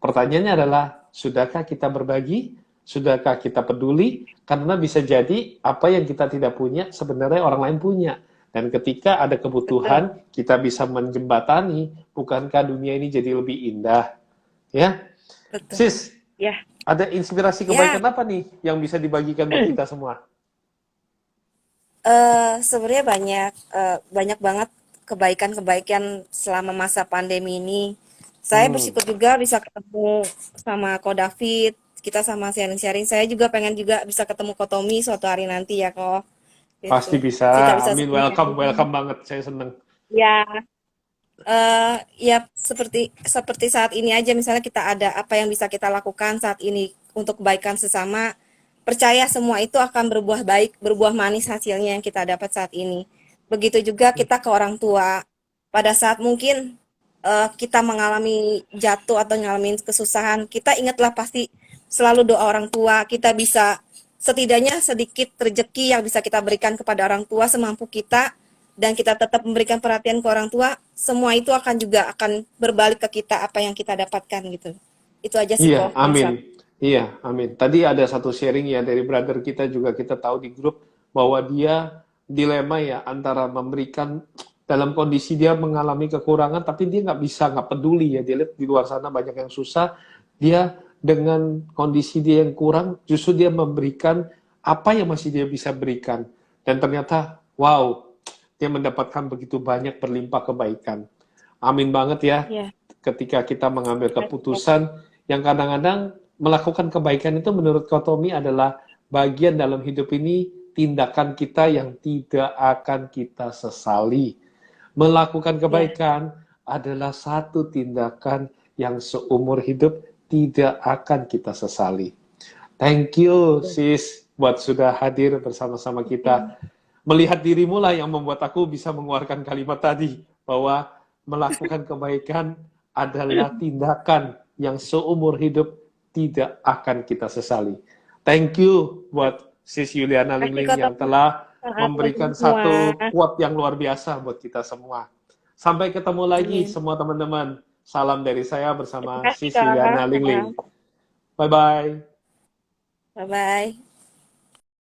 Pertanyaannya adalah, sudahkah kita berbagi? Sudahkah kita peduli? Karena bisa jadi apa yang kita tidak punya, sebenarnya orang lain punya. Dan ketika ada kebutuhan, kita bisa menjembatani. Bukankah dunia ini jadi lebih indah? Ya, Betul. Sis, Ya. ada inspirasi kebaikan apa nih yang bisa dibagikan buat kita semua? Sebenarnya banyak banget kebaikan-kebaikan selama masa pandemi ini. Saya bersyukur juga bisa ketemu sama Ko David, kita sama sharing-sharing. Saya juga pengen juga bisa ketemu Ko Tommy suatu hari nanti ya, Ko. Pasti Gitu. bisa. Kita bisa Amin, welcome banget. Saya seneng. ya, ya seperti saat ini aja, misalnya kita ada apa yang bisa kita lakukan saat ini untuk kebaikan sesama, percaya semua itu akan berbuah baik, berbuah manis hasilnya yang kita dapat saat ini. Begitu juga kita ke orang tua, pada saat mungkin kita mengalami jatuh atau ngalamin kesusahan, kita ingatlah pasti selalu doa orang tua, kita bisa setidaknya sedikit rezeki yang bisa kita berikan kepada orang tua semampu kita, dan kita tetap memberikan perhatian ke orang tua, semua itu akan berbalik ke kita apa yang kita dapatkan gitu. Itu aja sih Iya, kok. amin. Iya, amin. Tadi ada satu sharing ya dari brother kita juga, kita tahu di grup bahwa dia dilema ya antara memberikan dalam kondisi dia mengalami kekurangan, tapi dia nggak peduli ya. Dia lihat di luar sana banyak yang susah, dia dengan kondisi dia yang kurang, justru dia memberikan apa yang masih dia bisa berikan. Dan ternyata, wow, dia mendapatkan begitu banyak berlimpah kebaikan. Amin banget ya. Iya. Ketika kita mengambil keputusan yang kadang-kadang melakukan kebaikan itu menurut Kotomi adalah bagian dalam hidup ini, tindakan kita yang tidak akan kita sesali. Melakukan kebaikan adalah satu tindakan yang seumur hidup tidak akan kita sesali. Thank you sis buat sudah hadir bersama-sama kita. Melihat dirimu lah yang membuat aku bisa mengeluarkan kalimat tadi, bahwa melakukan kebaikan adalah tindakan yang seumur hidup tidak akan kita sesali. Thank you buat sis Yuliana Lingling yang telah memberikan satu quote yang luar biasa buat kita semua. Sampai ketemu lagi semua teman-teman. Salam dari saya bersama sis Yuliana Lingling. Bye-bye. Bye-bye.